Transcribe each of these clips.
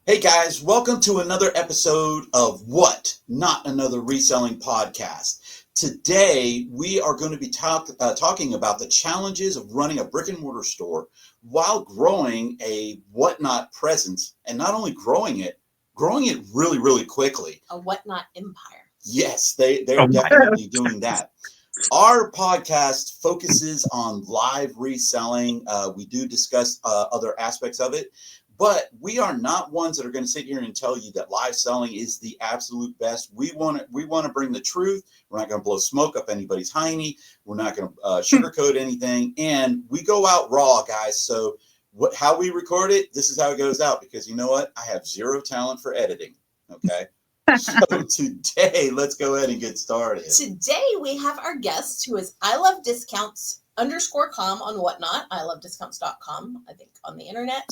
Hey guys, welcome to another episode of What? Not Another Reselling Podcast. Today we are going to be talking about the challenges of running a brick and mortar store while growing a whatnot presence, and not only growing it really, really quickly. A whatnot empire. Yes, they're definitely doing that. Our podcast focuses on live reselling. We do discuss other aspects of it, but we are not ones that are going to sit here and tell you that live selling is the absolute best. We want to bring the truth. We're not going to blow smoke up anybody's hiney. We're not going to sugarcoat anything, and we go out raw, guys. So how we record it, this is how it goes out, because you know what? I have zero talent for editing. Okay. So today, let's go ahead and get started. Today we have our guest who is I Love Discounts _com on whatnot, ilovediscounts.com, I think, on the internet.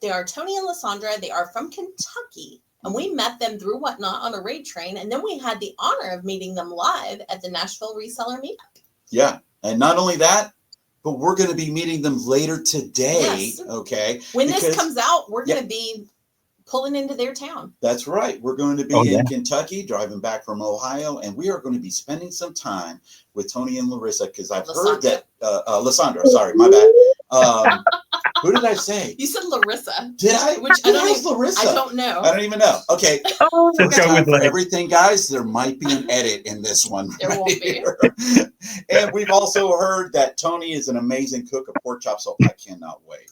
They are Tony and Lysandra. They are from Kentucky, and we met them through whatnot on a raid train, and then we had the honor of meeting them live at the Nashville Reseller Meetup. Yeah, and not only that, but we're going to be meeting them later today. Yes. Okay. When this comes out, we're going to be pulling into their town. That's right. We're going to be in Kentucky, driving back from Ohio, and we are going to be spending some time with Tony and Larissa, because I've heard that Lysandra. Sorry, my bad. Who did I say? You said Larissa. Did I? Who's Larissa? I don't know. I don't even know. Okay. Let's go with everything, guys. There might be an edit in this one. There won't be. And we've also heard that Tony is an amazing cook of pork chops, so I cannot wait.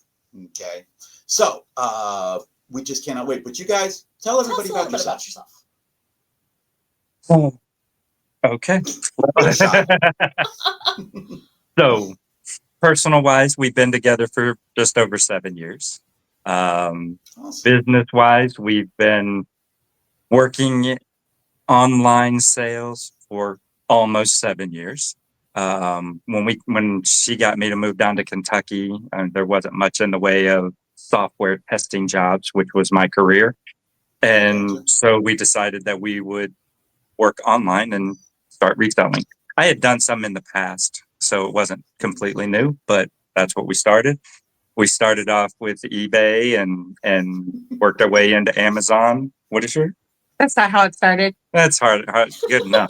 Okay. So, we just cannot wait. But you guys, tell everybody about yourself. Okay. So, personal wise, we've been together for just over 7 years. Awesome. Business wise, we've been working online sales for almost 7 years. When she got me to move down to Kentucky, there wasn't much in the way of software testing jobs, which was my career. And so we decided that we would work online and start reselling. I had done some in the past, so it wasn't completely new, but that's what we started. We started off with eBay and worked our way into Amazon. What is your? That's not how it started. That's hard. Good enough.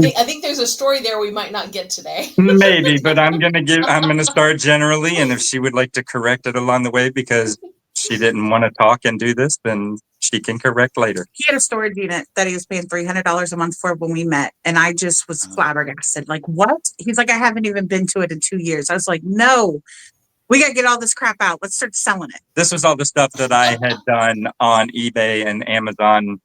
I think there's a story there we might not get today. Maybe, but I'm gonna start generally, and if she would like to correct it along the way because she didn't want to talk and do this, then she can correct later. He had a storage unit that he was paying $300 a month for when we met, and I just was flabbergasted. Like, what? He's like, I haven't even been to it in 2 years. I was like, no, we got to get all this crap out. Let's start selling it. This was all the stuff that I had done on eBay and Amazon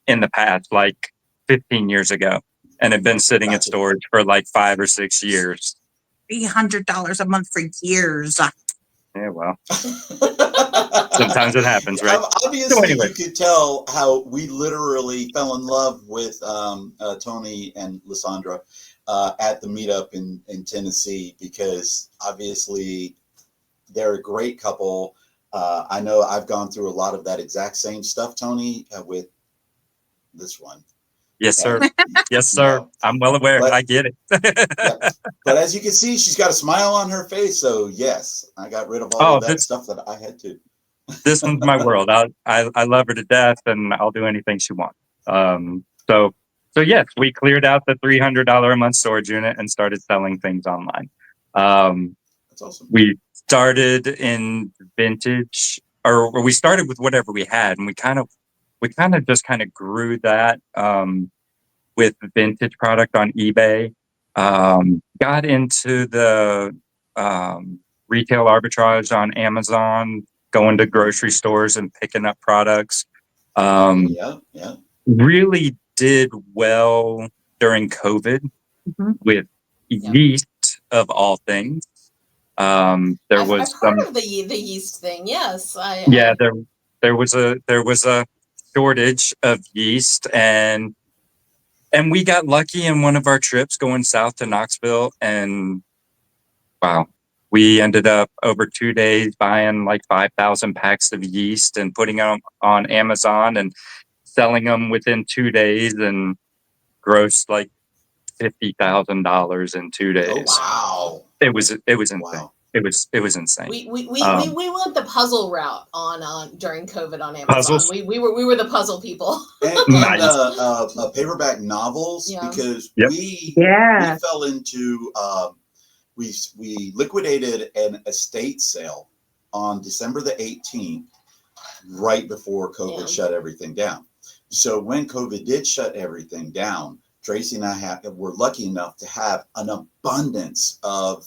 in the past, like 15 years ago. And had been sitting in storage for like 5 or 6 years. $300 a month for years. Yeah, well, sometimes it happens, right? Obviously, so anyway. You could tell how we literally fell in love with Tony and Lysandra at the meetup in Tennessee, because obviously they're a great couple. I know I've gone through a lot of that exact same stuff, Tony, with this one. Yes, sir. Yes, sir. No. I'm well aware. I get it. Yeah. But as you can see, she's got a smile on her face. So yes, I got rid of all of that stuff that I had to. This one's my world. I love her to death, and I'll do anything she wants. So yes, we cleared out the $300 a month storage unit and started selling things online. That's awesome. We started in vintage, or we started with whatever we had, and we kind of just grew that with vintage product on eBay. Got into the retail arbitrage on Amazon, going to grocery stores and picking up products. Really did well during COVID with yeast, of all things. I've heard of the yeast thing. Yes, there was a shortage of yeast, and we got lucky in one of our trips going south to Knoxville, and wow, we ended up over 2 days buying like 5,000 packs of yeast and putting them on Amazon and selling them within 2 days, and grossed like $50,000 in 2 days. Oh, wow. It was insane. Wow. it was insane. We went the puzzle route on during COVID on Amazon. Puzzles? We were the puzzle people. And Nice. paperback novels, Yeah. because Yep. we Yeah. fell into we liquidated an estate sale on December the 18th, right before COVID shut everything down. So when COVID did shut everything down, Tracy and I were lucky enough to have an abundance of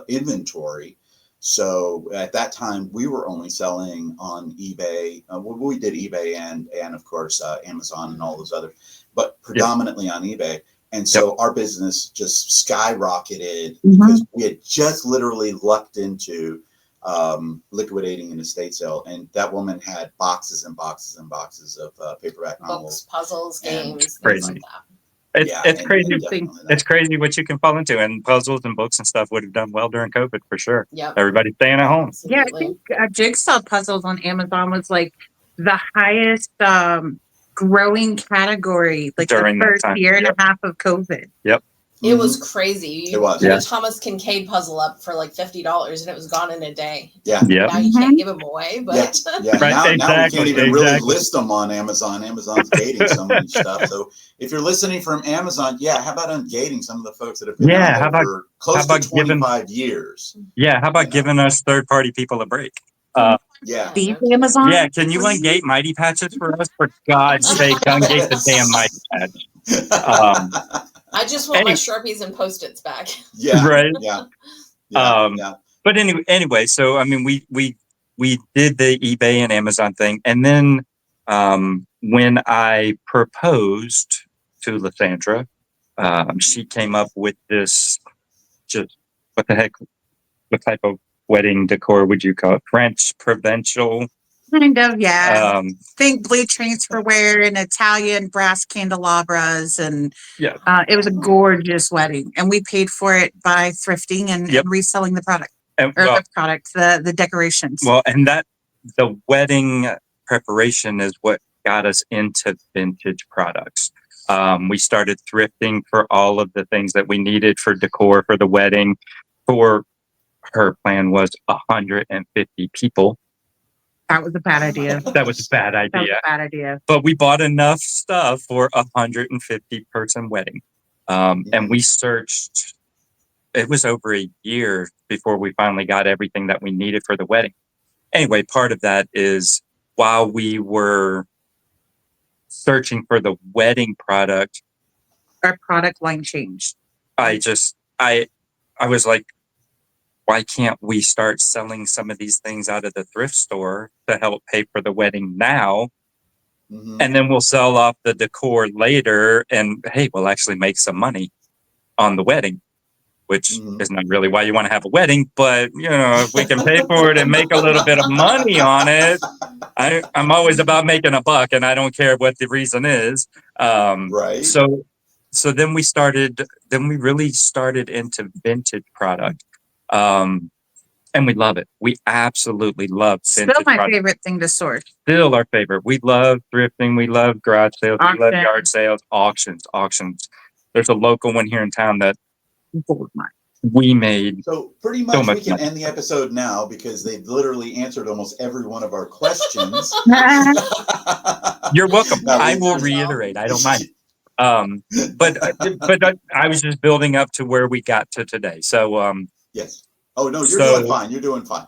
inventory. So at that time, we were only selling on eBay. We did eBay and of course Amazon and all those others, but predominantly on eBay. And so our business just skyrocketed because we had just literally lucked into liquidating an estate sale, and that woman had boxes and boxes and boxes of paperback novels, books, puzzles, games, crazy. things like that. It's crazy. And It's crazy what you can fall into, and puzzles and books and stuff would have done well during COVID for sure. Yep. Everybody's staying at home. Absolutely. Yeah, I think jigsaw puzzles on Amazon was like the highest growing category, like During the that first time. year and a half of COVID. It was crazy. It was. You put Yeah. a Thomas Kincaid puzzle up for like $50 and it was gone in a day. Yeah. Yeah. Now you can't give them away, but Yeah. Right, Now we exactly, can't even really exactly. list them on Amazon. Amazon's gating some of these stuff. So if you're listening from Amazon, how about ungating some of the folks that have been Yeah, out how there about- for close how about to 25 years? Yeah, how about You know. giving us third-party people a break? Yeah. These no Amazon. Yeah, can you ungate Mighty Patches for us? For God's sake, ungate the damn Mighty Patch. I just want my Any- Sharpies and Post-its back. Yeah. Right. Yeah. Um, Yeah. But anyway, so I mean, we did the eBay and Amazon thing, and then when I proposed to Lysandra, she came up with this. Just what the heck? What type of wedding decor would you call it? French provincial. Kind of, yeah. Um, Think blue transferware and Italian brass candelabras, and Yeah. it was a gorgeous wedding, and we paid for it by thrifting and reselling the product and, or well, the product, the decorations. well, and that the wedding preparation is what got us into vintage products. We started thrifting for all of the things that we needed for decor for the wedding. For her plan was 150 people. That was a bad idea. That was a bad That was idea. a bad idea. But we bought enough stuff for a 150 person wedding. And we searched, it was over a year before we finally got everything that we needed for the wedding. Anyway, part of that is while we were searching for the wedding product, Our product line changed. I was like, why can't we start selling some of these things out of the thrift store to help pay for the wedding now? And then we'll sell off the decor later, and hey, we'll actually make some money on the wedding, which is not really why you want to have a wedding, but you know, if we can pay for it and make a little bit of money on it, I'm always about making a buck, and I don't care what the reason is. Right. So then we really started into vintage product. And we love it. We absolutely love vintage Still my product. favorite thing to source. Still our favorite. We love thrifting. We love garage sales. We love Auction. yard sales, auctions. There's a local one here in town that we made. So pretty much much we can money. end the episode now because they've literally answered almost every one of our questions. You're welcome. No, I will reiterate. I don't mind. But I was just building up to where we got to today. So Yes. Oh no, you're So- doing fine. You're doing fine.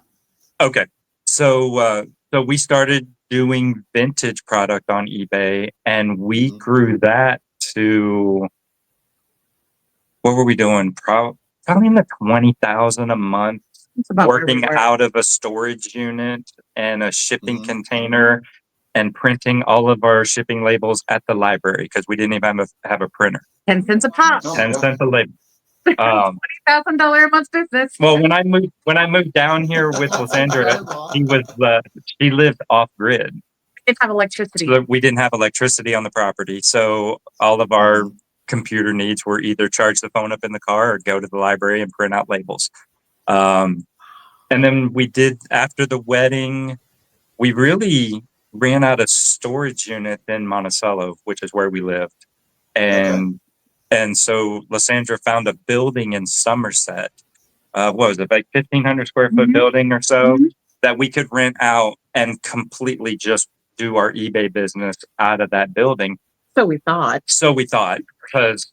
okay. So we started doing vintage product on eBay, and we grew that to, what were we doing? Probably in the 20,000 a month, It's about where we working were. out of a storage unit and a shipping container, and printing all of our shipping labels at the library because we didn't even have a printer. 10 cents a pop. Oh, 10 yeah. cents a label. $20,000 a month business. Well, when I moved down here with That's Lysandra, incredible. she lived off grid. We didn't have electricity. So we didn't have electricity on the property. So all of our computer needs were either charge the phone up in the car or go to the library and print out labels. And then we did, after the wedding, we really ran out of storage unit in Monticello, which is where we lived. And so Lysandra found a building in Somerset what was it, like 1,500 square foot building or so that we could rent out and completely just do our eBay business out of that building. So we thought. Because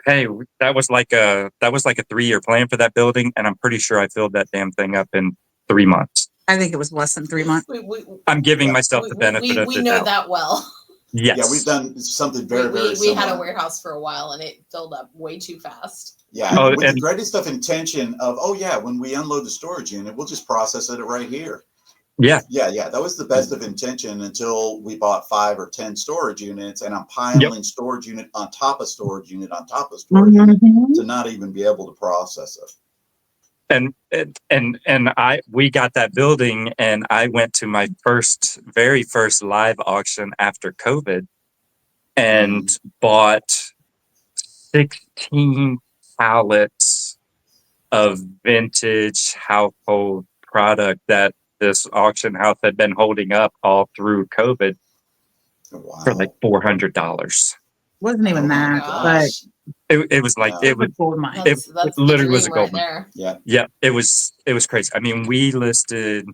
hey, that was like a 3-year plan for that building, and I'm pretty sure I filled that damn thing up in 3 months. I think it was less than 3 months. I'm giving myself the benefit of we the know doubt. that well. Yes. Yeah, we've done something very we similar. had a warehouse for a while and it filled up way too fast. Yeah, with the greatest of intention of, when we unload the storage unit, we'll just process it right here. Yeah. Yeah. That was the best of intention until we bought 5 or 10 storage units, and I'm piling storage unit on top of storage unit on top of storage unit to not even be able to process it. And we got that building, and I went to my very first live auction after COVID and bought 16 pallets of vintage household product that this auction house had been holding up all through COVID for like $400. Wasn't even that, but it was like it was gold mine. It literally was a gold mine. There. Yeah. It was crazy. I mean, we listed.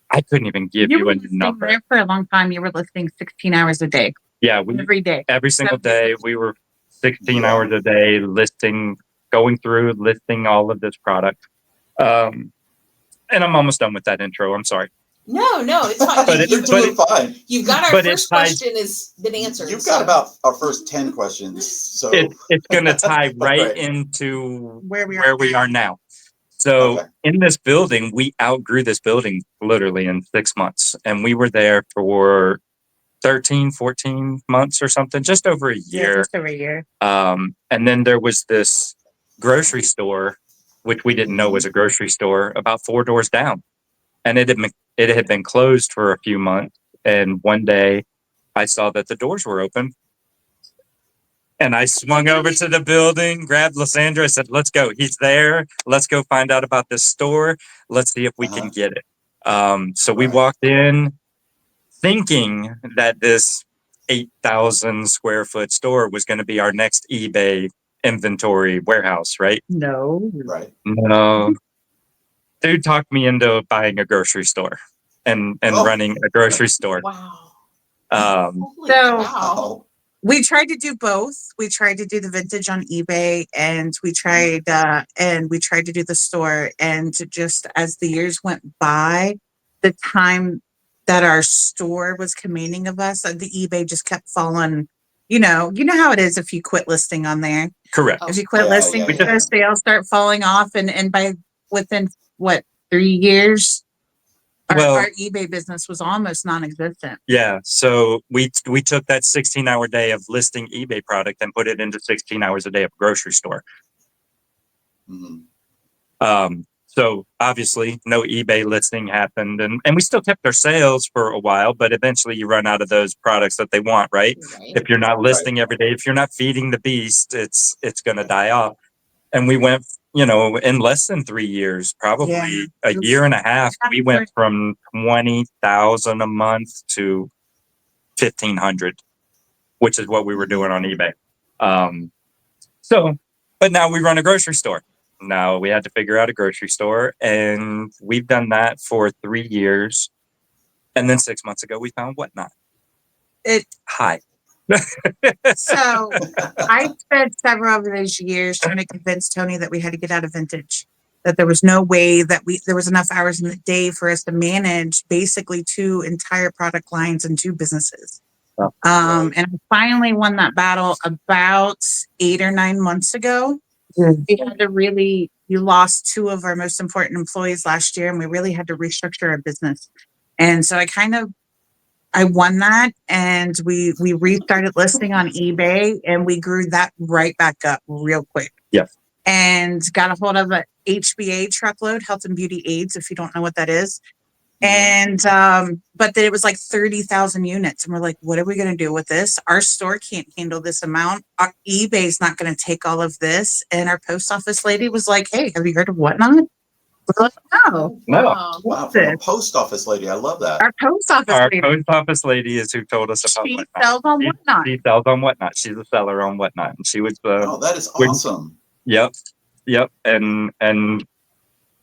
I couldn't even give you a number. There for a long time, you were listing 16 hours a day. Yeah, every day, every single day, we were 16 hours a day going through listing all of this product. And I'm almost done with that intro. I'm sorry. No, it's fine. Fine. You've got our first question has been answered. You've got about our first 10 questions. So it's going to tie right into where we are now. So in this building, we outgrew this building literally in 6 months. And we were there for 13, 14 months or something, just over a year. Yeah, just over a year. And then there was this grocery store, which we didn't know was a grocery store, about 4 doors down. And it had been closed for a few months. And one day I saw that the doors were open. And I swung over to the building, grabbed Lysandra. I said, let's go. He's there. Let's go find out about this store. Let's see if we can get it. So we walked in thinking that this 8,000 square foot store was going to be our next eBay inventory warehouse, right? No. Right. No. Dude talked me into buying a grocery store and running a grocery store. Wow. We tried to do both. We tried to do the vintage on eBay, and we tried to do the store. And just as the years went by, the time that our store was commanding of us, the eBay just kept falling. You know how it is if you quit listing on there. Correct. If you quit listing, the sales start falling off, and by within 3 years, our eBay business was almost non-existent. Yeah. So we took that 16-hour day of listing eBay product and put it into 16 hours a day of grocery store. So obviously no eBay listing happened, and we still kept our sales for a while, but eventually you run out of those products that they want, right? If you're not listing every day, if you're not feeding the beast, it's going to die off. And we went, in less than 3 years, probably a year and a half, we went from 20,000 a month to 1,500, which is what we were doing on eBay. But now we run a grocery store. Now we had to figure out a grocery store, and we've done that for 3 years. And then 6 months ago, we found Whatnot. Hi. So I spent several of those years trying to convince Tony that we had to get out of vintage, that there was no way that there was enough hours in the day for us to manage basically 2 entire product lines and 2 businesses. And I finally won that battle about 8 or 9 months ago. We lost 2 of our most important employees last year, and we really had to restructure our business. And so I won that, and we restarted listing on eBay, and we grew that right back up real quick. Yes. And got a hold of a HBA truckload, health and beauty aids, if you don't know what that is. And but then it was like 30,000 units, and we're like, what are we going to do with this? Our store can't handle this amount. Our eBay's not going to take all of this. And our post office lady was like, hey, have you heard of Whatnot? We're like, no. Wow, from a post office lady. I love that. Our post office lady is who told us about Whatnot. Sells on Whatnot. She sells on Whatnot. She's a seller on Whatnot, and she was that is awesome. Yep. And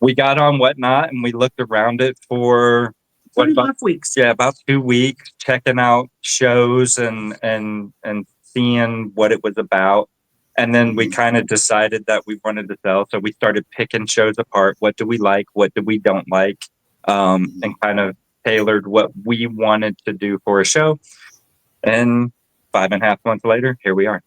we got on Whatnot and we looked around it for 2.5 weeks. Yeah, about 2 weeks, checking out shows and seeing what it was about. And then we kind of decided that we wanted to sell. So we started picking shows apart. What do we like? What do we don't like? And kind of tailored what we wanted to do for a show. And 5.5 months later, here we are.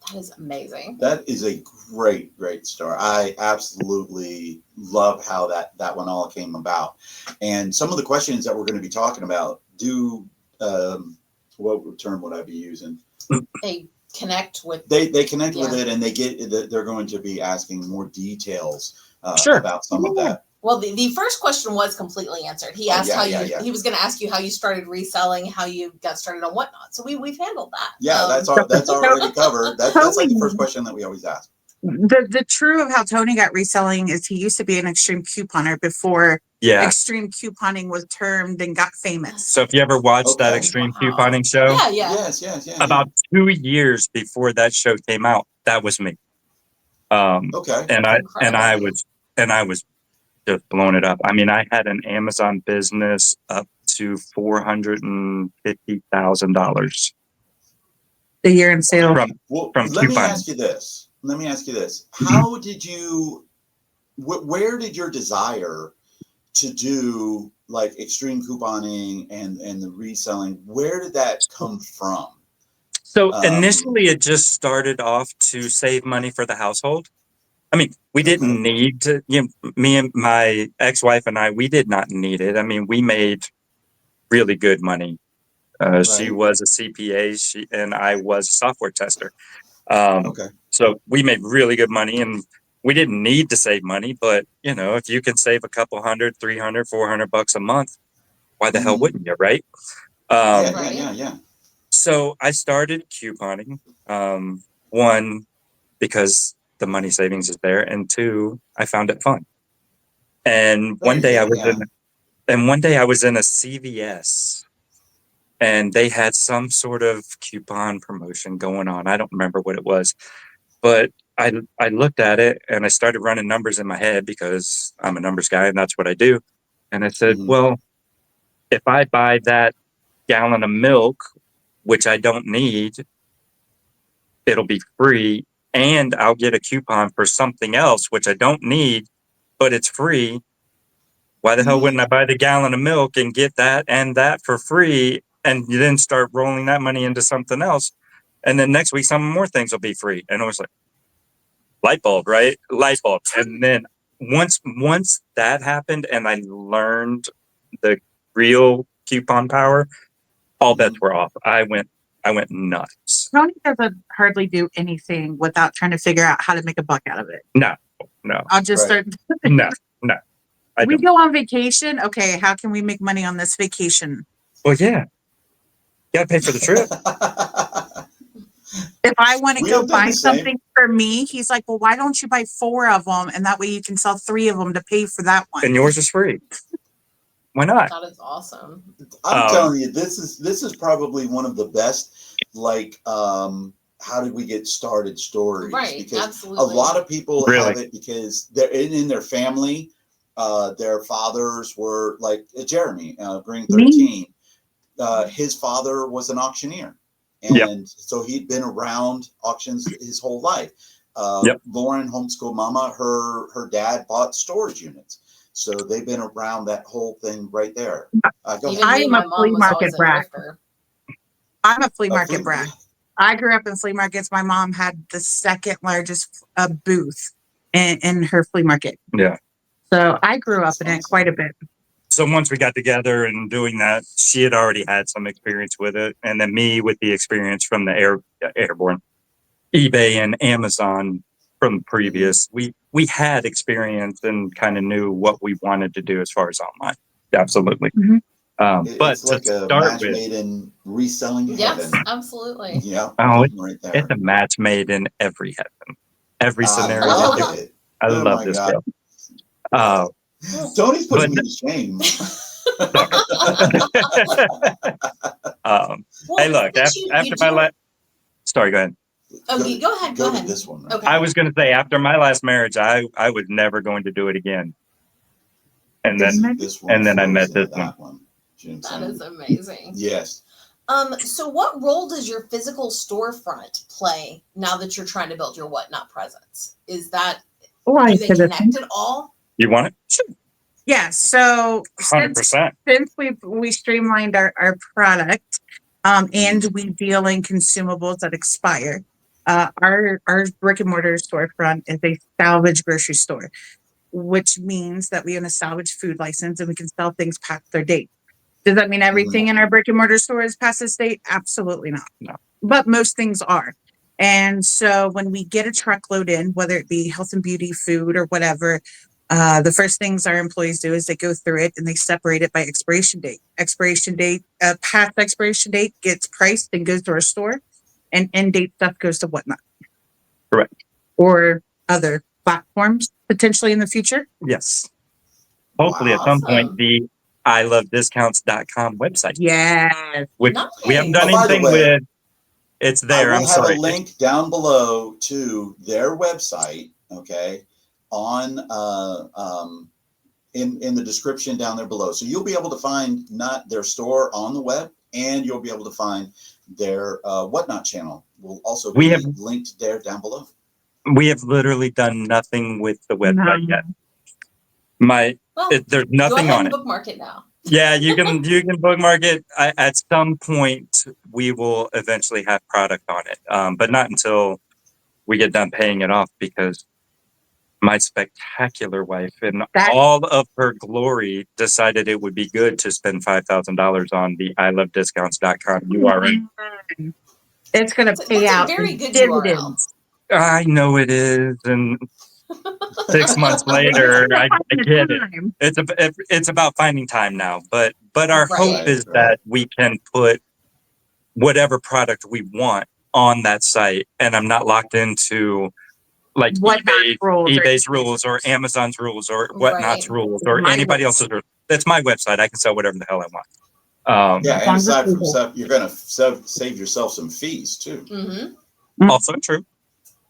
That is amazing. That is a great story. I absolutely love how that one all came about. And some of the questions that we're going to be talking about what term would I be using? They connect with they connect with it, and they're going to be asking more details Sure. about some of that. Well, the first question was completely answered. He asked he was going to ask you how you started reselling, how you got started on Whatnot. So we've handled that. Yeah, that's already covered. That's like the first question that we always ask. The true of how Tony got reselling is he used to be an extreme couponer before extreme couponing was termed and got famous. So if you ever watched that extreme couponing show, yes, about 2 years before that show came out, that was me. And I was just blowing it up. I mean, I had an Amazon business up to $450,000 a year in sales. Let me ask you this. How did you? Where did your desire to do like extreme couponing and the reselling? Where did that come from? So initially, it just started off to save money for the household. I mean, we didn't need to, me and my ex-wife and I, we did not need it. I mean, we made really good money. She was a CPA and I was a software tester. So we made really good money and we didn't need to save money. But, if you can save a couple $100, $300, $400 a month, why the hell wouldn't you, right? Yeah. So I started couponing. One, because the money savings is there, and two, I found it fun. And one day I was in a CVS, and they had some sort of coupon promotion going on. I don't remember what it was, but I looked at it and I started running numbers in my head because I'm a numbers guy and that's what I do. And I said, well, if I buy that gallon of milk, which I don't need, it'll be free. And I'll get a coupon for something else, which I don't need, but it's free. Why the hell wouldn't I buy the gallon of milk and get that and that for free? And you then start rolling that money into something else. And then next week, some more things will be free. And it was like, light bulb, right? Light bulb. And then once that happened and I learned the real coupon power, all bets were off. I went nuts. Tony doesn't hardly do anything without trying to figure out how to make a buck out of it. No. I'll just start. No. We go on vacation. Okay, how can we make money on this vacation? Well, yeah. You got to pay for the trip. If I want to go buy something for me, he's like, well, why don't you buy 4 of them? And that way you can sell 3 of them to pay for that one. And yours is free. Why not? That is awesome. I'm telling you, this is probably one of the best, like, how did we get started stories? Right, because absolutely. A lot of people have it because they're in their family. Their fathers were like Jeremy, Green 13. His father was an auctioneer. And so he'd been around auctions his whole life. Lauren, homeschool mama, her dad bought storage units. So they've been around that whole thing right there. I'm a flea market brat. I'm a flea market brat. I grew up in flea markets. My mom had the second largest booth in her flea market. Yeah. So I grew up in it quite a bit. So once we got together and doing that, she had already had some experience with it. And then me with the experience from the airborne, eBay and Amazon from the previous. We had experience and kind of knew what we wanted to do as far as online. Absolutely. But it's like a match made in reselling heaven. Yes, absolutely. Yeah. Oh, right there. It's a match made in every heaven. Every scenario. I love this girl. Tony's putting me to shame. Hey, look, after my last... Sorry, go ahead. Okay, go ahead. Go Go to ahead. this one. Right? Okay. I was going to say, after my last marriage, I was never going to do it again. And then This one I flows met into this that one. That is amazing. Yes. So what role does your physical storefront play now that you're trying to build your Whatnot presence? Is that, do they connect at all? You want it? Sure. Yeah. So 100%. since we streamlined our product, and we deal in consumables that expire, our brick and mortar storefront is a salvage grocery store, which means that we own a salvage food license and we can sell things past their date. Does that mean everything in our brick and mortar store is past its date? Absolutely not. No. But most things are. And so when we get a truckload in, whether it be health and beauty, food, or whatever, the first things our employees do is they go through it and they separate it by expiration date. Past expiration date gets priced and goes to our store, and end date stuff goes to Whatnot. Correct. Or other platforms potentially in the future. Yes. Hopefully at some point, the ilovediscounts.com website. Yes. Which we haven't done by the anything way, with. It's there. I I'm will have sorry. a link down below to their website. Okay, on in the description down there below, so you'll be able to find not their store on the web, and you'll be able to find their Whatnot channel. Will also be linked there down below. We have literally done nothing with the website yet. There's nothing go ahead on and it. Bookmark it now. Yeah, you can bookmark it. At some point, we will eventually have product on it, but not until we get done paying it off, because my spectacular wife, in all of her glory, decided it would be good to spend $5,000 on the ilovediscounts.com URL. It's going to pay out very good dividends. URL. I know it is, and 6 months later, I get it. It's about finding time now, but our hope is that we can put whatever product we on that site, and I'm not locked into like eBay's rules or Amazon's rules or Whatnot's rules or anybody else's rules. That's my website. I can sell whatever the hell I want. Yeah, and aside from stuff, you're going to save yourself some fees too. Mm-hmm. Also true.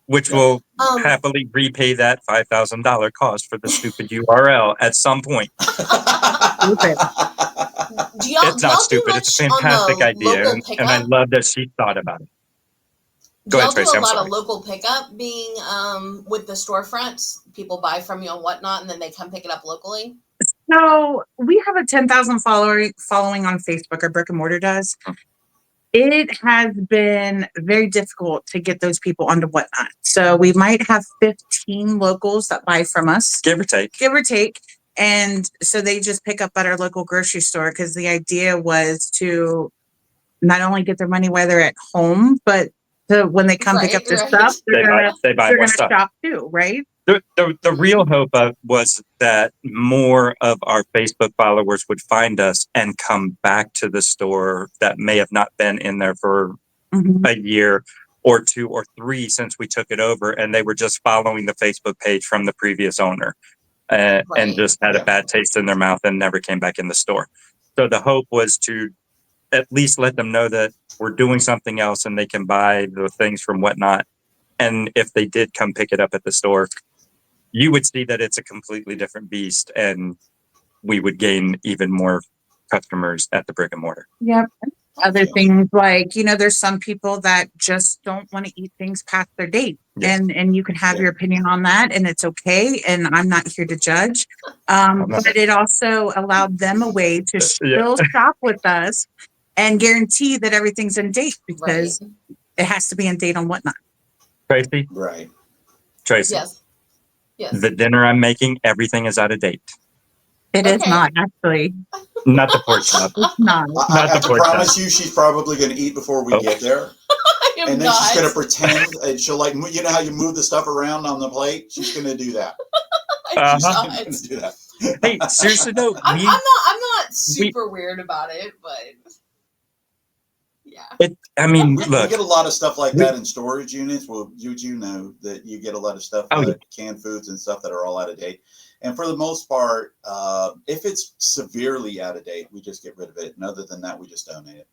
Which will happily repay that $5,000 cost for the stupid URL at some point. It's not stupid. It's a fantastic idea, and I love that she thought about it. Do y'all do a lot of local pickup being with the storefronts? People buy from you on Whatnot, and then they come pick it up locally? So we have a 10,000 following on Facebook. Our brick and mortar does. It has been very difficult to get those people onto Whatnot. So we might have 15 locals that buy from us. Give or take. And so they just pick up at our local grocery store, because the idea was to not only get their money while they're at home, but when they come pick up their stuff, they buy more stuff. Shop too, right? The real hope was that more of our Facebook followers would find us and come back to the store that may have not been in there for a year or 2 or 3 since we took it over, and they were just following the Facebook page from the previous owner, and just had a bad taste in their mouth and never came back in the store. So the hope was to at least let them know that we're doing something else and they can buy the things from Whatnot. And if they did come pick it up at the store, you would see that it's a completely different beast, and we would gain even more customers at the brick and mortar. Yep. Other things like, there's some people that just don't want to eat things past their date. Yeah. And you can have your opinion on that, and it's okay. And I'm not here to judge. But it also allowed them a way to still shop with us and guarantee that everything's in date, because it has to be in date on Whatnot. Tracy? Right. Tracy? Yes. The dinner I'm making, everything is out of date. It is not, actually. Not the pork chop. It's not. I promise you, she's probably going to eat before we get there. And then she's going to pretend, and she'll how you move the stuff around on the plate? She's going to do that. She's going to do that. Hey, seriously though, I'm not super weird about it, but yeah. We get a lot of stuff like that in storage units. Well, you know that you get a lot of stuff, canned foods and stuff that are all out of date. And for the most part, if it's severely out of date, we just get rid of it. And other than that, we just donate it.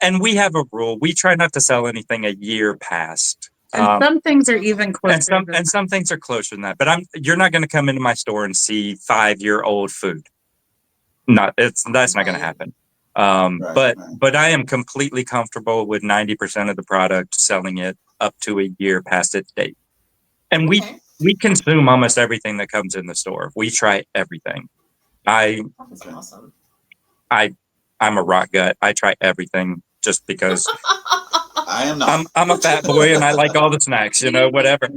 And we have a rule. We try not to sell anything a year past. And some things are even closer. And some things are closer than that. But you're not going to come into my store and see 5-year-old food. That's not going to happen. But I am completely comfortable with 90% of the product selling it up to a year past its date. And we consume almost everything that comes in the store. We try everything. That's awesome. I'm a rock gut. I try everything just because I am not. I'm a fat boy and I like all the snacks, whatever.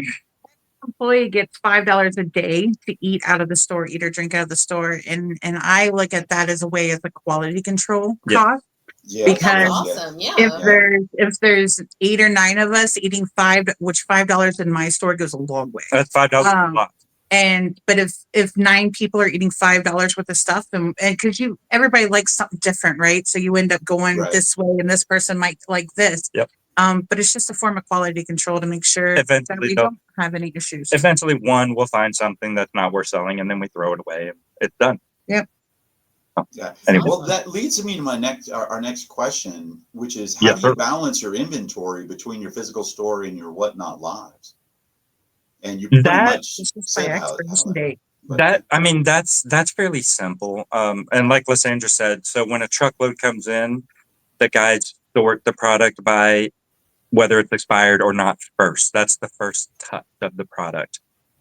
Employee gets $5 a day to eat out of the store, eat or drink out of the store, and I look at that as a way of a quality control cost. Yeah, because awesome. Yeah. if there's 8 or 9 of us eating $5 in my store goes a long way. That's $5 a lot. But if 9 people are eating $5 worth of stuff, and because everybody likes something different, right? So you end up going this way, and this person might like this. Yep. But it's just a form of quality control to make sure that we don't have any issues. Eventually, one will find something that's not worth selling, and then we throw it away, and it's done. Yep. Yeah. Anyway. Well, that leads me to our next question, which is how do you balance your inventory between your physical store and your Whatnot lives? And you pretty much said that's fairly simple. And like Lysandra said, so when a truckload comes in, the guys sort the product by whether it's expired or not first. That's the first touch of the product.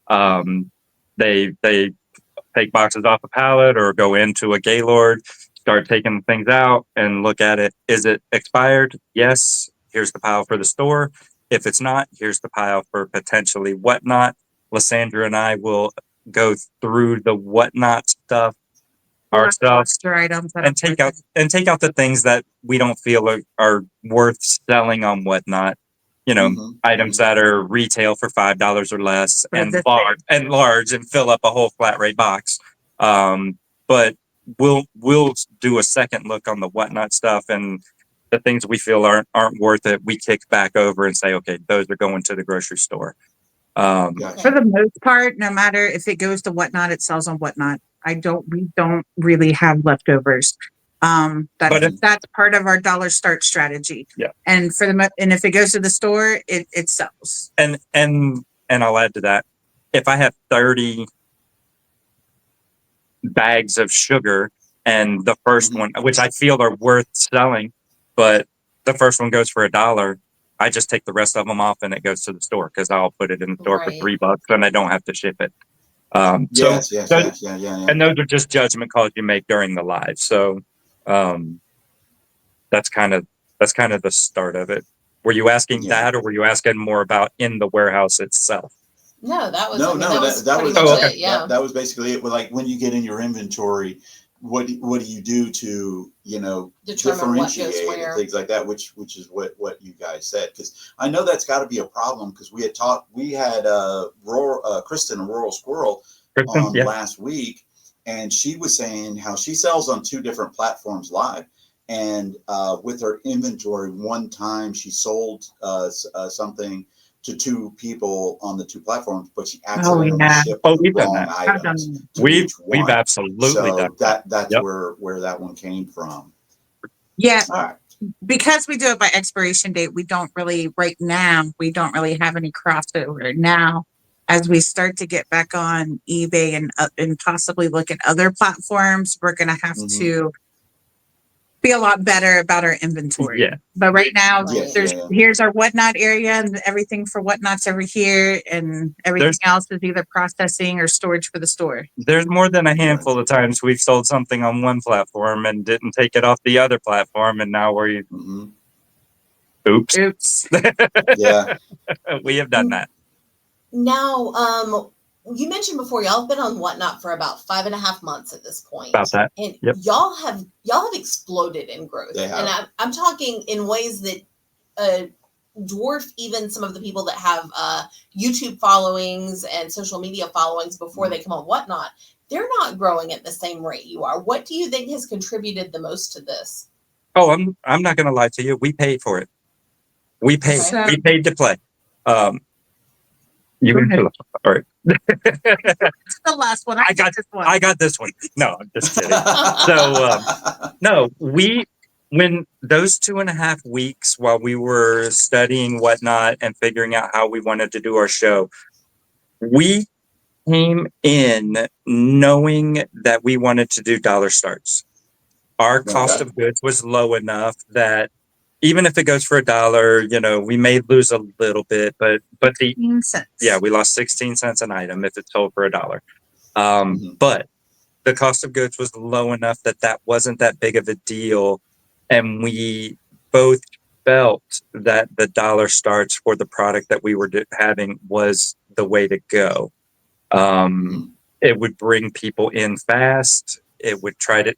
They take boxes off a pallet or go into a Gaylord, start taking things out and look at it. Is it expired? Yes. Here's the pile for the store. If it's not, here's the pile for potentially Whatnot. Lysandra and I will go through the Whatnot stuff ourselves and take out the things that we don't feel are worth selling on Whatnot. Items that are retail for $5 or less and large and fill up a whole flat rate box. But we'll do a second look on the Whatnot stuff, and the things we feel aren't worth it, we kick back over and say, okay, those are going to the grocery store. For the most part, no matter if it goes to Whatnot, it sells on Whatnot. We don't really have leftovers. That's part of our dollar start strategy. Yeah. And if it goes to the store, it sells. And I'll add to that. If I have 30 bags of sugar and the first one, which I feel are worth selling, but the first one goes for $1, I just take the rest of them off and it goes to the store because I'll put it in the store for $3 and I don't have to ship it. And those are just judgment calls you make during the live. So that's kind of the start of it. Were you asking that, or were you asking more about in the warehouse itself? No, that was that was basically it. Like when you get in your inventory, what do you do to differentiate and things like that, which is what you guys said, because I know that's got to be a problem, because we had Kristen, a Rural Squirrel, on last week, and she was saying how she sells on 2 different platforms live, and with her inventory, one time she sold something to 2 people on the 2 platforms, but she accidentally shipped the wrong items. We've absolutely done that. That's where that one came from. Yeah. All right. Because we do it by expiration date, we don't really have any crossover now. As we start to get back on eBay and possibly look at other platforms, we're going to have to be a lot better about our inventory. Yeah. But right now, here's our Whatnot area, and everything for Whatnot's over here, and everything else is either processing or storage for the store. There's more than a handful of times we've sold something on one platform and didn't take it off the other platform, and now we're oops. Yeah. We have done that. Now, you mentioned before y'all have been on Whatnot for about 5.5 months at this point. About that. And y'all have exploded in growth. And I'm talking in ways that dwarf even some of the people that have YouTube followings and social media followings before they come on Whatnot. They're not growing at the same rate you are. What do you think has contributed the most to this? Oh, I'm not going to lie to you. We paid for it. We paid to play. You can fill all right. The last one. I got this one. I got this one. No, I'm just kidding. So no, we when those 2.5 weeks while we were studying whatnot and figuring out how we wanted to do our show, we came in knowing that we wanted to do dollar starts. Our cost of goods was low enough that even if it goes for $1, we may lose a little bit, but the 16 cents. yeah, we lost 16 cents an item if it's sold for $1. But the cost of goods was low enough that wasn't that big of a deal, and we both felt that the dollar starts for the product that we were having was the way to go. It would bring people in fast. It would try to.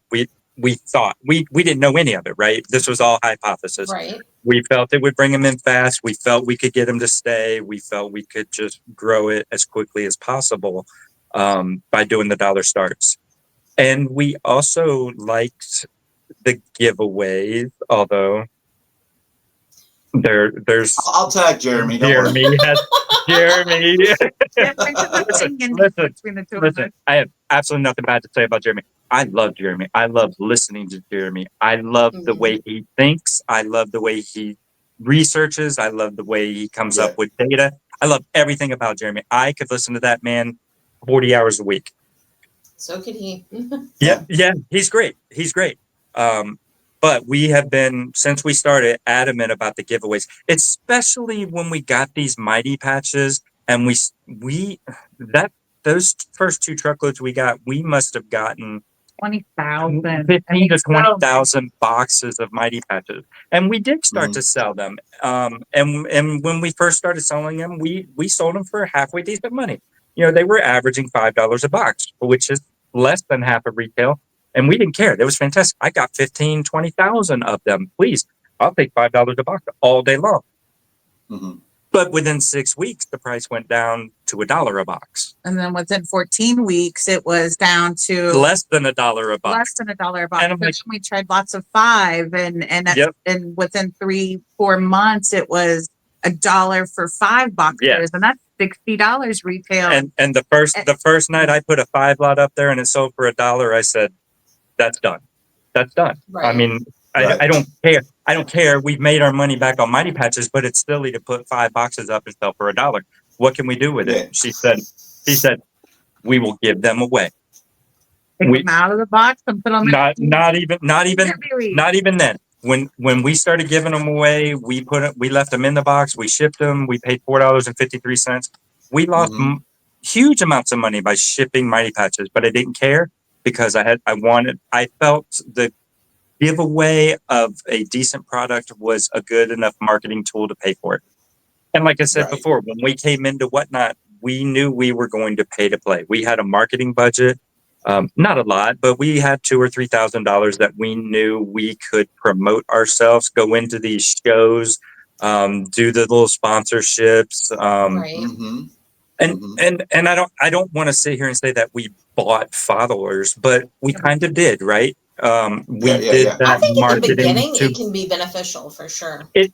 We thought we didn't know any of it, right? This was all hypothesis. Right. We felt it would bring them in fast. We felt we could get them to stay. We felt we could just grow it as quickly as possible by doing the dollar starts. And we also liked the giveaways, although there's I'll tag Jeremy. Jeremy. Listen, I have absolutely nothing bad to say about Jeremy. I love Jeremy. I love listening to Jeremy. I love the way he thinks. I love the way he researches. I love the way he comes up with data. I love everything about Jeremy. I could listen to that man 40 hours a week. So could he. Yeah, he's great. But we have been, since we started, adamant about the giveaways, especially when we got these Mighty Patches, and those first 2 truckloads we got, we must have gotten 20,000, 15 to 20,000 boxes of Mighty Patches, and we did start to sell them. And when we first started selling them, we sold them for halfway decent money. They were averaging $5 a box, which is less than half of retail. And we didn't care. It was fantastic. I got 15, 20,000 of them. Please, I'll take $5 a box all day long. But within 6 weeks, the price went down to $1 a box. And then within 14 weeks, it was down to less than $1 a box. Less than $1 a box. And we tried lots of 5, and within 3-4 months, it was $1 for 5 boxes, and that's $60 retail. And the first night I put a 5 lot up there and it sold for $1, I said, that's done. Right. I mean, I don't care. I don't care. We've made our money back on Mighty Patches, but it's silly to put 5 boxes up and sell for $1. What can we do with it? She said, we will give them away. Take them out of the box and put them not even then. When we started giving them away, we left them in the box. We shipped them. We paid $4.53. We lost huge amounts of money by shipping Mighty Patches, but I didn't care because I felt the giveaway of a decent product was a good enough marketing tool to pay for it. And like I said before, when we came into Whatnot, we knew we were going to pay to play. We had a marketing budget. Not a lot, but we had $2,000 or $3,000 that we knew we could promote ourselves, go into these shows, do the little sponsorships. And I don't want to sit here and say that we bought followers, but we kind of did, right? We did that. I think in the beginning it can be beneficial for sure. It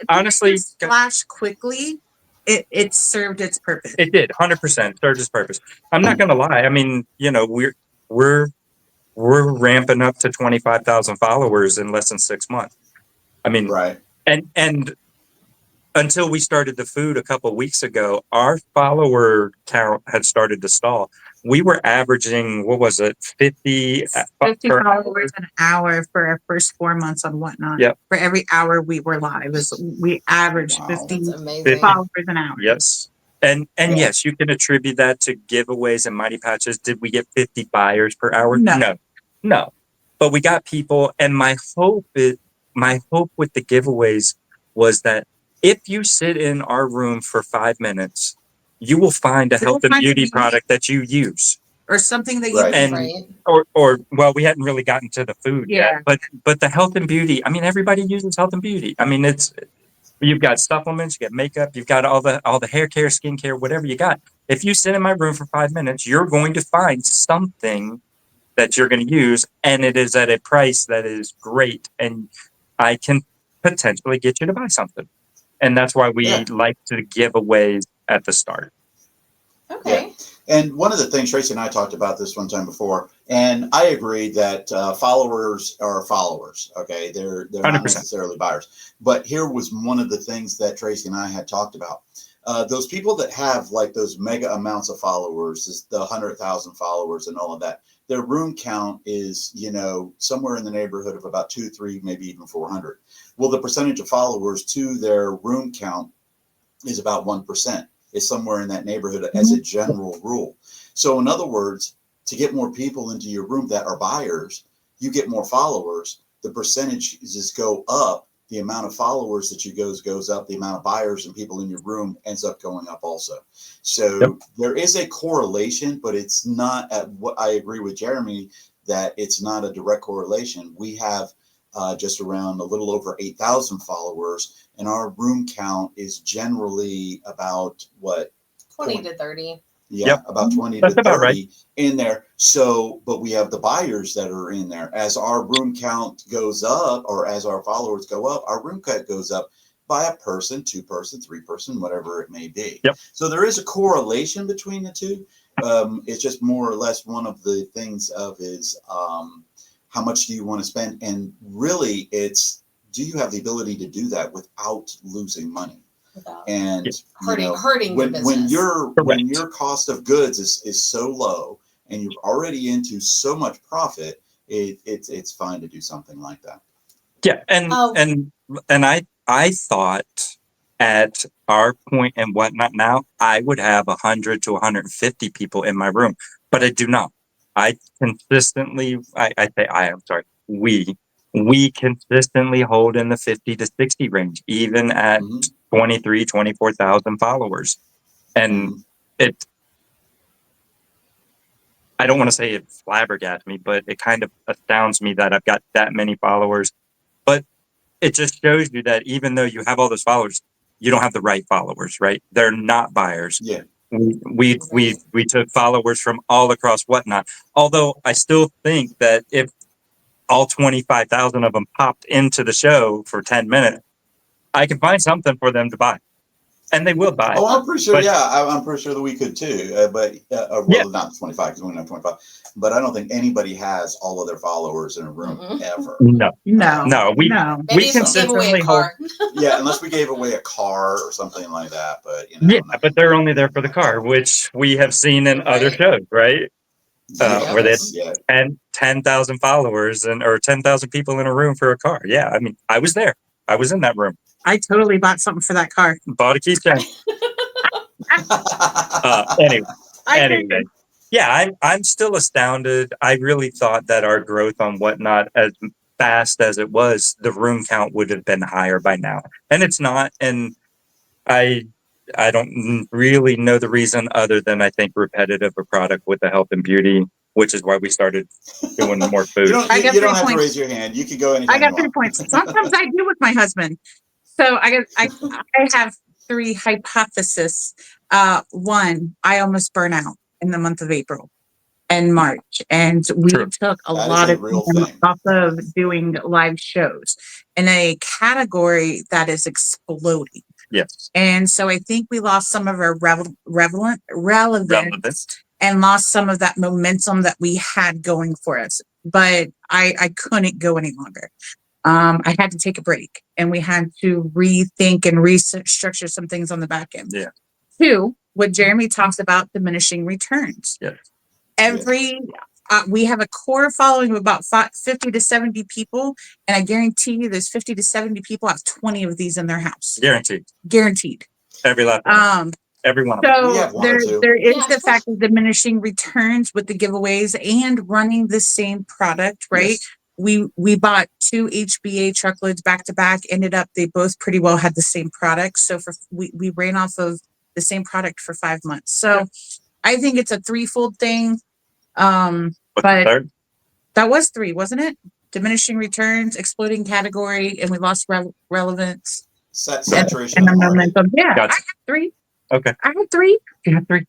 honestly flash quickly. It served its purpose. It did 100% served its purpose. I'm not going to lie. I mean, we're ramping up to 25,000 followers in less than 6 months. I mean, and until we started the food a couple of weeks ago, our follower count had started to stall. We were averaging, 50 followers an hour for our first 4 months on Whatnot. Yep. For every hour we were live, we averaged 50 followers an hour. Yes. And yes, you can attribute that to giveaways and Mighty Patches. Did we get 50 buyers per hour? No. But we got people, and my hope with the giveaways was that if you sit in our room for 5 minutes, you will find a health and beauty product that you use, or something that you or we hadn't really gotten to the food yet. But the health and beauty. I mean, everybody uses health and beauty. I mean, you've got supplements, you got makeup, you've got all the hair care, skin care, whatever you got. If you sit in my room for 5 minutes, you're going to find something that you're going to use, and it is at a price that is great, and I can potentially get you to buy something. And that's why we like to give aways at the start. Okay. And one of the things Tracy and I talked about this one time before, and I agree that followers are followers. Okay, they're not 100%. necessarily buyers. But here was one of the things that Tracy and I had talked about. Those people that have like those mega amounts of followers, is the 100,000 followers and all of that. Their room count is, somewhere in the neighborhood of about 2, 3, maybe even 400. Well, the percentage of followers to their room count is about 1%. Is somewhere in that neighborhood as a general rule. So in other words, to get more people into your room that are buyers, you get more followers, the percentages go up, the amount of followers that you goes up, the amount of buyers and people in your room ends up going up also. So there is a correlation, but it's not at what I agree with Jeremy, that it's not a direct correlation. We have just around a little over 8,000 followers, and our room count is generally about 20 to 30. Yeah, about 20 That's to 30 about right. in there. So, but we have the buyers that are in there. As our room count goes up, or as our followers go up, our room count goes up by a person, 2 person, 3 person, whatever it may be. Yep. So there is a correlation between the two. It's just more or less one of the things is how much do you want to spend? And really it's, do you have the ability to do that without losing money? And hurting when business. your cost of goods is so low and you're already into so much profit, it's fine to do something like that. Yeah, and I thought at our point and whatnot now, I would have 100 to 150 people in my room, but I do not. I consistently, we consistently hold in the 50 to 60 range, even at 23, 24,000 followers. And I don't want to say it flabbergasts me, but it kind of astounds me that I've got that many followers. But it just shows you that even though you have all those followers, you don't have the right followers, right? They're not buyers. Yeah. We took followers from all across whatnot. Although I still think that if all 25,000 of them popped into the show for 10 minutes, I can find something for them to buy. And they will buy. Oh, I'm pretty sure. I'm pretty sure that we could too. Not 25 because we don't have 25. But I don't think anybody has all of their followers in a room ever. No. We Maybe consistently hold. Yeah, unless we gave away a car or something like that. But but they're only there for the car, which we have seen in other shows, right? Where they had 10,000 followers or 10,000 people in a room for a car. Yeah, I mean, I was there. I was in that room. I totally bought something for that car. Bought a keychain. Anyway. Yeah, I'm still astounded. I really thought that our growth on whatnot, as fast as it was, the room count would have been higher by now. And it's not. And I don't really know the reason other than I think repetitive a product with the health and beauty, which is why we started doing more food. You don't have to raise your hand. You can go anytime. I got 3 points. Sometimes I do with my husband. So I have 3 hypotheses. One, I almost burn out in the month of April and March, and we took a lot of time off of doing live shows in a category that is exploding. Yes. And so I think we lost some of our relevance and lost some of that momentum that we had going for us. But I couldn't go any longer. I had to take a break, and we had to rethink and restructure some things on the back end. Yeah. 2, what Jeremy talks about, diminishing returns. Yes. We have a core following of about 50 to 70 people, and I guarantee you there's 50 to 70 people have 20 of these in their house. Guaranteed. Every last one. Every one of them. So there is the fact of diminishing returns with the giveaways and running the same product, right? Yes. We bought 2 HBA truckloads back to back. Ended up they both pretty well had the same product. So we ran off of the same product for 5 months. So I think it's a threefold thing. But that was 3, wasn't it? Diminishing returns, exploding category, and we lost relevance. Saturation and momentum. Yeah, gotcha. I had 3. Okay. I had 3. You had 3.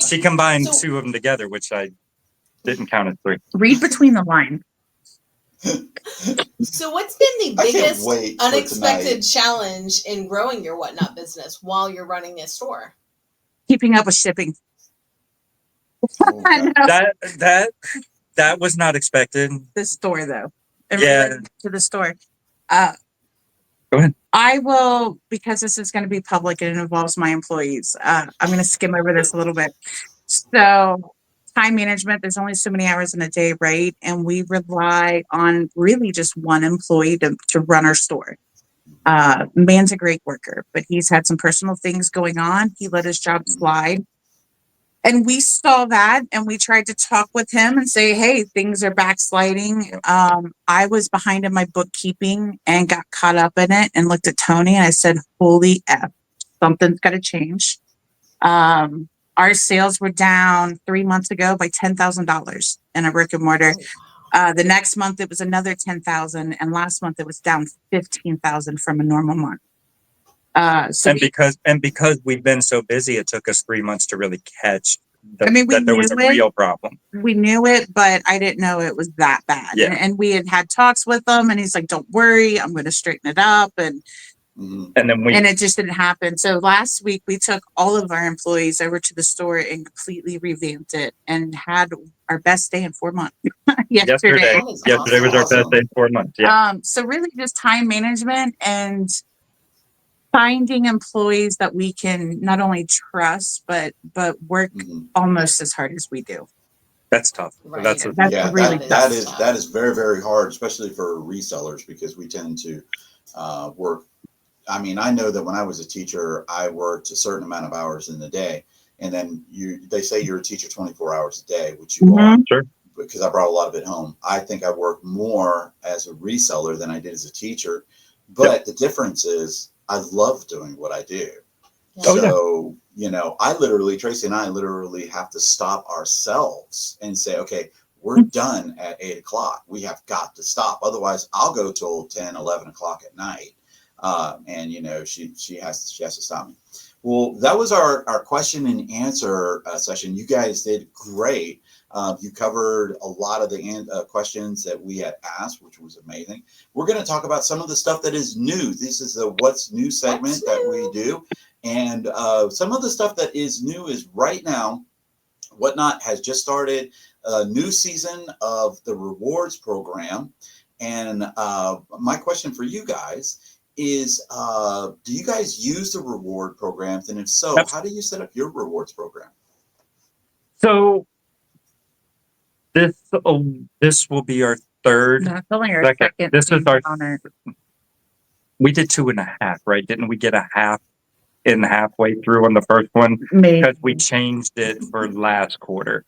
She combined 2 of them together, which I didn't count as 3. Read between the lines. So what's been the biggest unexpected challenge in growing your whatnot business while you're running a store? keeping up with shipping. I Okay. know. That was not expected. The store though. In Yeah. relation to the store. Uh, Go ahead. I will, because this is going to be public and it involves my employees. I'm going to skim over this a little bit. So, time management, there's only so many hours in a day, right? And we rely on really just one employee to run our store. Man's a great worker, but he's had some personal things going on. He let his job slide. And we saw that and we tried to talk with him and say, hey, things are backsliding. I was behind in my bookkeeping and got caught up in it and looked at Tony and I said, holy F, something's got to change. Our sales were down 3 months ago by $10,000 in a brick and mortar. The next month it was another 10,000, and last month it was down 15,000 from a normal month. Because we've been so busy, it took us 3 months to really catch we that there was a knew it. real problem. We knew it, but I didn't know it was that bad. Yeah. And we had talks with him, and he's like, "Don't worry, I'm going to straighten it up." And it just didn't happen. So last week we took all of our employees over to the store and completely revamped it, and had our best day in 4 months. Yesterday was our best day in 4 months. Yeah. So really, just time management and finding employees that we can not only trust but work almost as hard as we do. That's tough. Right. That's really that is very, very hard, especially for resellers, because we tend to work. I mean, I know that when I was a teacher, I worked a certain amount of hours in the day, and then they say you're a teacher 24 hours a day, which you are. Sure. Because I brought a lot of it home. I think I work more as a reseller than I did as a teacher, but the difference is I love doing what I do. So, Tracy and I literally have to stop ourselves and say, okay, we're done at 8 o'clock. We have got to stop. Otherwise I'll go till 10, 11 o'clock at night. And she has to stop me. Well, that was our question and answer session. You guys did great. You covered a lot of the questions that we had asked, which was amazing. We're going to talk about some of the stuff that is new. This is the What's New segment that we do. And some of the stuff that is new is right now, Whatnot has just started a new season of the rewards program. And my question for you guys is, do you guys use the reward programs? And if so, how do you set up your rewards program? So this will be our third. No, it's only our second. This is our. On it. We did 2.5, right? Didn't we get a half in halfway through on the first one? Maybe. Because we changed it for last quarter.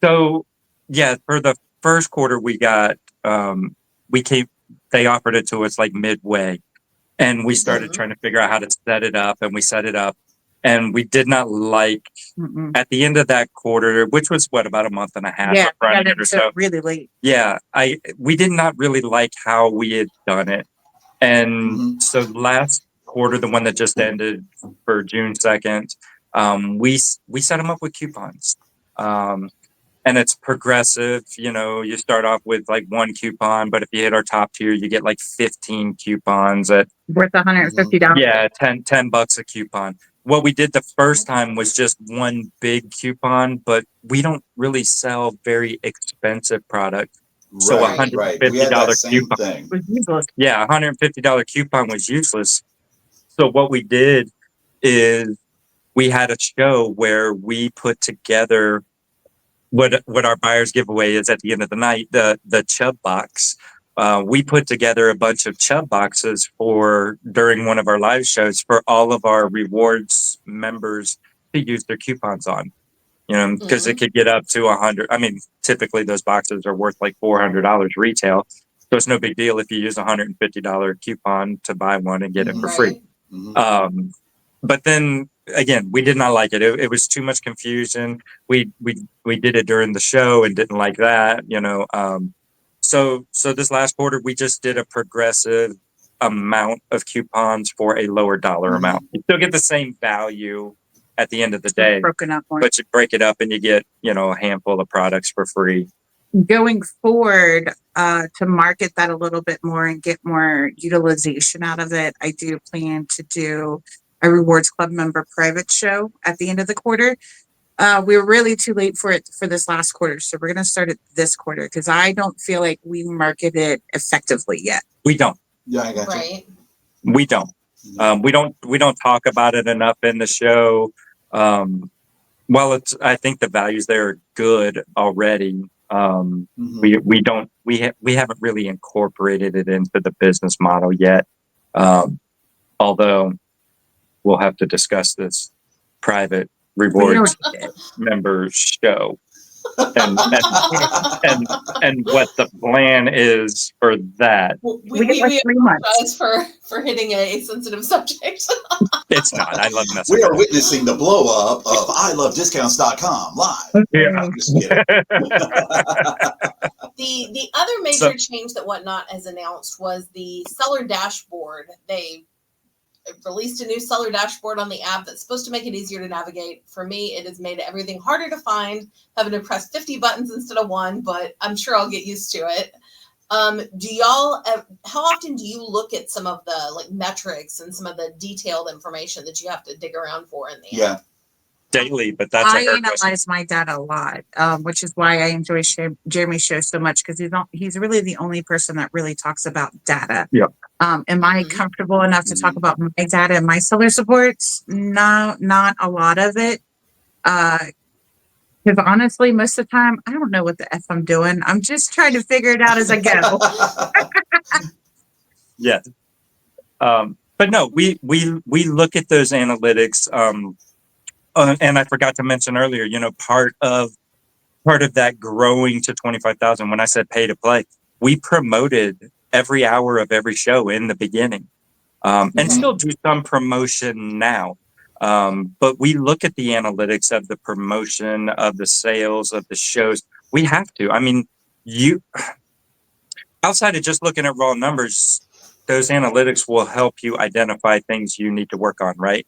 So yeah, for the first quarter we got they offered it to us like midway, and we started trying to figure out how to set it up, and we set it up. And we did not like at the end of that quarter, which was about a month and a half. Yeah, running it or so. Really late. Yeah, we did not really like how we had done it, and so last quarter, the one that just ended for June 2nd, we set them up with coupons, and it's progressive. You start off with like one coupon, but if you hit our top tier, you get like 15 coupons at worth $150. Yeah, $10 a coupon. What we did the first time was just one big coupon, but we don't really sell very expensive product. So $150 coupon was useless. Yeah, $150 coupon was useless. So what we did is we had a show where we put together what our buyers giveaway is at the end of the night, the Chubb box. We put together a bunch of Chubb boxes during one of our live shows for all of our rewards members to use their coupons on, because it could get up to 100. I mean, typically those boxes are worth like $400 retail. So it's no big deal if you use a $150 coupon to buy one and get it for free. But then again, we did not like it. It was too much confusion. We did it during the show and didn't like that, So this last quarter, we just did a progressive amount of coupons for a lower dollar amount. You still get the same value at the end of the day, broken up more. But you break it up and you get, a handful of products for free. Going forward, to market that a little bit more and get more utilization out of it, I do plan to do a rewards club member private show at the end of the quarter. We were really too late for it for this last quarter. So we're going to start it this quarter because I don't feel like we market it effectively yet. We don't. Yeah, I got you. Right. We don't. We don't talk about it enough in the show. Well, I think the values there are good already. We haven't really incorporated it into the business model yet. Although we'll have to discuss this private rewards member show and what the plan is for that. We get like 3 months for hitting a sensitive subject. It's not. I love messing. We are witnessing the blow up of ilovediscounts.com live. Yeah. Just kidding. The other major change that Whatnot has announced was the seller dashboard. They released a new seller dashboard on the app that's supposed to make it easier to navigate. For me, it has made everything harder to find, having to press 50 buttons instead of one, but I'm sure I'll get used to it. Do y'all, how often do you look at some of the like metrics and some of the detailed information that you have to dig around for in the app? Daily, but that's I analyze my data a lot, which is why I enjoy Jeremy's show so much because he's really the only person that really talks about data. Yeah. Am I comfortable enough to talk about my data and my seller supports? No, not a lot of it. Because honestly, most of the time, I don't know what the F I'm doing. I'm just trying to figure it out as I go. Yeah. But no, we look at those analytics. And I forgot to mention earlier, part of that growing to 25,000, when I said pay to play, we promoted every hour of every show in the beginning, and still do some promotion now. But we look at the analytics of the promotion, of the sales, of the shows. We have to. I mean, outside of just looking at raw numbers, those analytics will help you identify things you need to work on, right?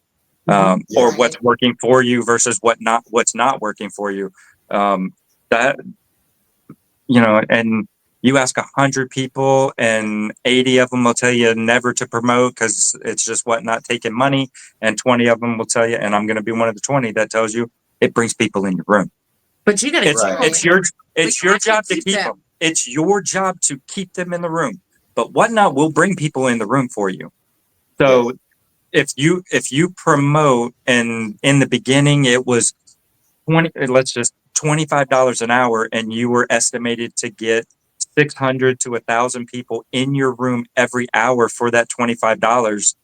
Or what's working for you versus what's not working for you. And you ask 100 people and 80 of them will tell you never to promote because it's just not taking money. And 20 of them will tell you, and I'm going to be one of the 20 that tells you it brings people in your room. But you got to it's your job to keep them. It's your job to keep them in the room. But Whatnot will bring people in the room for you. So if you promote, and in the beginning it was $25 an hour, and you were estimated to get 600 to 1,000 people in your room every hour for that $25,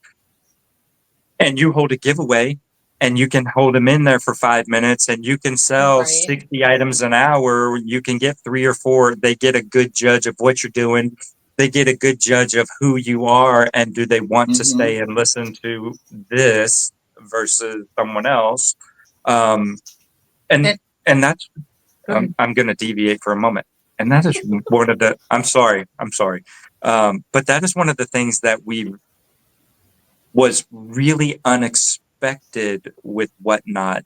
and you hold a giveaway, and you can hold them in there for 5 minutes, and you can sell 60 items an hour. You can get 3 or 4. They get a good judge of what you're doing. They get a good judge of who you are, and do they want to stay and listen to this versus someone else. And that's, I'm going to deviate for a moment. And that is one of the, I'm sorry. But that is one of the things that was really unexpected with Whatnot.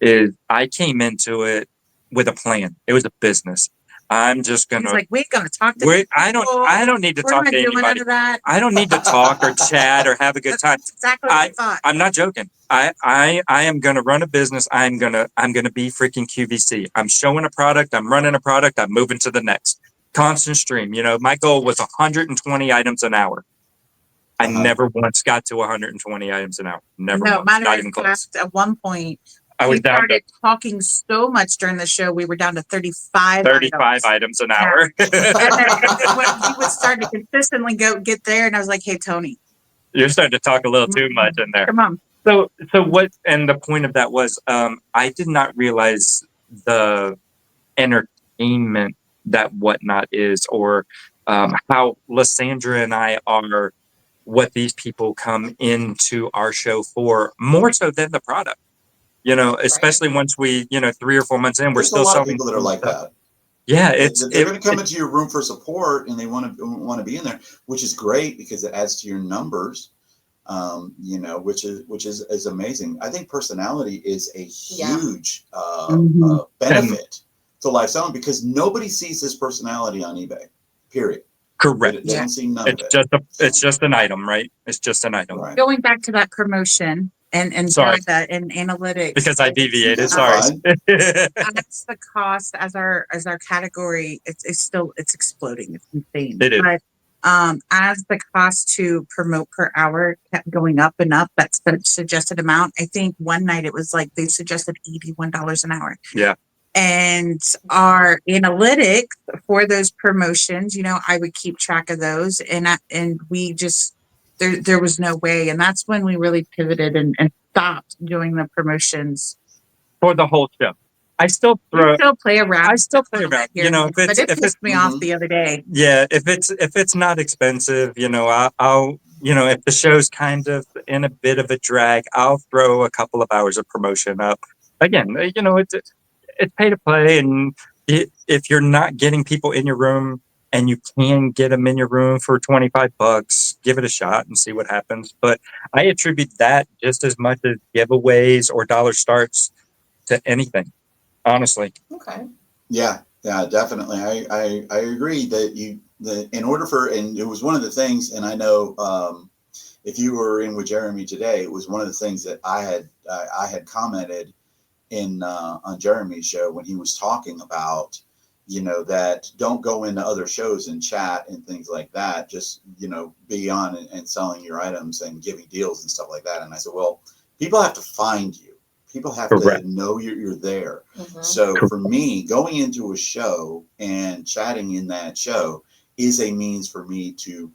Is I came into it with a plan. It was a business. I'm just gonna. He's like, we're gonna talk to people. I don't need to talk to anybody. I don't need to talk or chat or have a good time. That's exactly what I thought. I'm not joking. I am gonna run a business. I'm gonna be freaking QVC. I'm showing a product. I'm running a product. I'm moving to the next. Constant stream. My goal was 120 items an hour. I never once got to 120 items an hour. Never. No, once. matter Not even close. At one point, I was down to talking so much during the show, we were down to 35 items an hour. And then when he would start to consistently get there, and I was like, hey, Tony. You're starting to talk a little too much in there. Come on. So what, and the point of that was, I did not realize the entertainment that Whatnot is, or how Lysandra and I are what these people come into our show for, more so than the product. Especially once we, 3 or 4 months in, we're still selling. There's a lot of people that are like that. Yeah, they're going to come into your room for support, and they want to be in there, which is great because it adds to your numbers. Which is amazing. I think personality is a huge benefit to live selling, because nobody sees this personality on eBay. Period. Correct. They don't see none of it. It's just an item, right? It's just an item. Right. Going back to that promotion, and Sorry. data and analytics. Because I deviated. That's Sorry. fine. That's the cost as our category. It's still exploding. It's insane. It is. But as the cost to promote per hour kept going up and up, that's the suggested amount. I think one night it was like they suggested $81 an hour. Yeah. And our analytics for those promotions, I would keep track of those, and we just there was no way, and that's when we really pivoted and stopped doing the promotions For the whole show. I still we still play around. I still play around. Here, If but it it's pissed me off the other day. yeah, if it's not expensive, I'll if the show's kind of in a bit of a drag, I'll throw a couple of hours of promotion up. Again, it's pay to play, and if you're not getting people in your room and you can get them in your room for $25, give it a shot and see what happens. But I attribute that just as much as giveaways or dollar starts to anything, honestly. Okay. Yeah, definitely. I agree that in order for, and it was one of the things, and I know if you were in with Jeremy today, it was one of the things that I had commented in on Jeremy's show when he was talking about, that don't go into other shows and chat and things like that. Just, be on and selling your items and giving deals and stuff like that. And I said, well, people have to find you. People have Correct. to know you're there. Mhm. So for me, going into a show and chatting in that show is a means for me to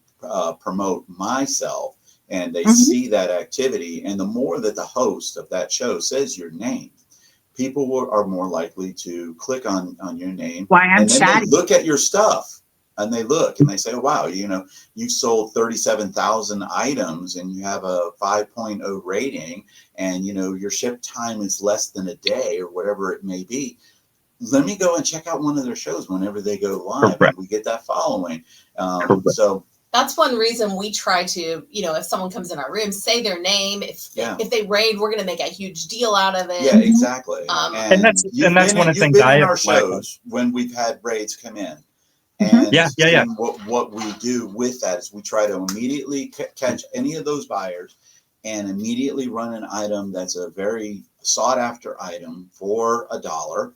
promote myself, and they see that activity. And the more that the host of that show says your name, people are more likely to click on your name. Why I'm and then chatting. they look at your stuff, and they look and they say, wow, you sold 37,000 items and you have a 5.0 rating, and your ship time is less than a day or whatever it may be. Let me go and check out one of their shows whenever they go live. Correct. And we get that following. Correct. So that's one reason we try to, if someone comes in our room, say their name. If they raid, we're going to make a huge deal out of it. yeah, exactly. And that's one of the things you've been I in have our shows when we've had raids come in. Mhm. And Yeah. and what we do with that is we try to immediately catch any of those buyers and immediately run an item that's a very sought after item for $1.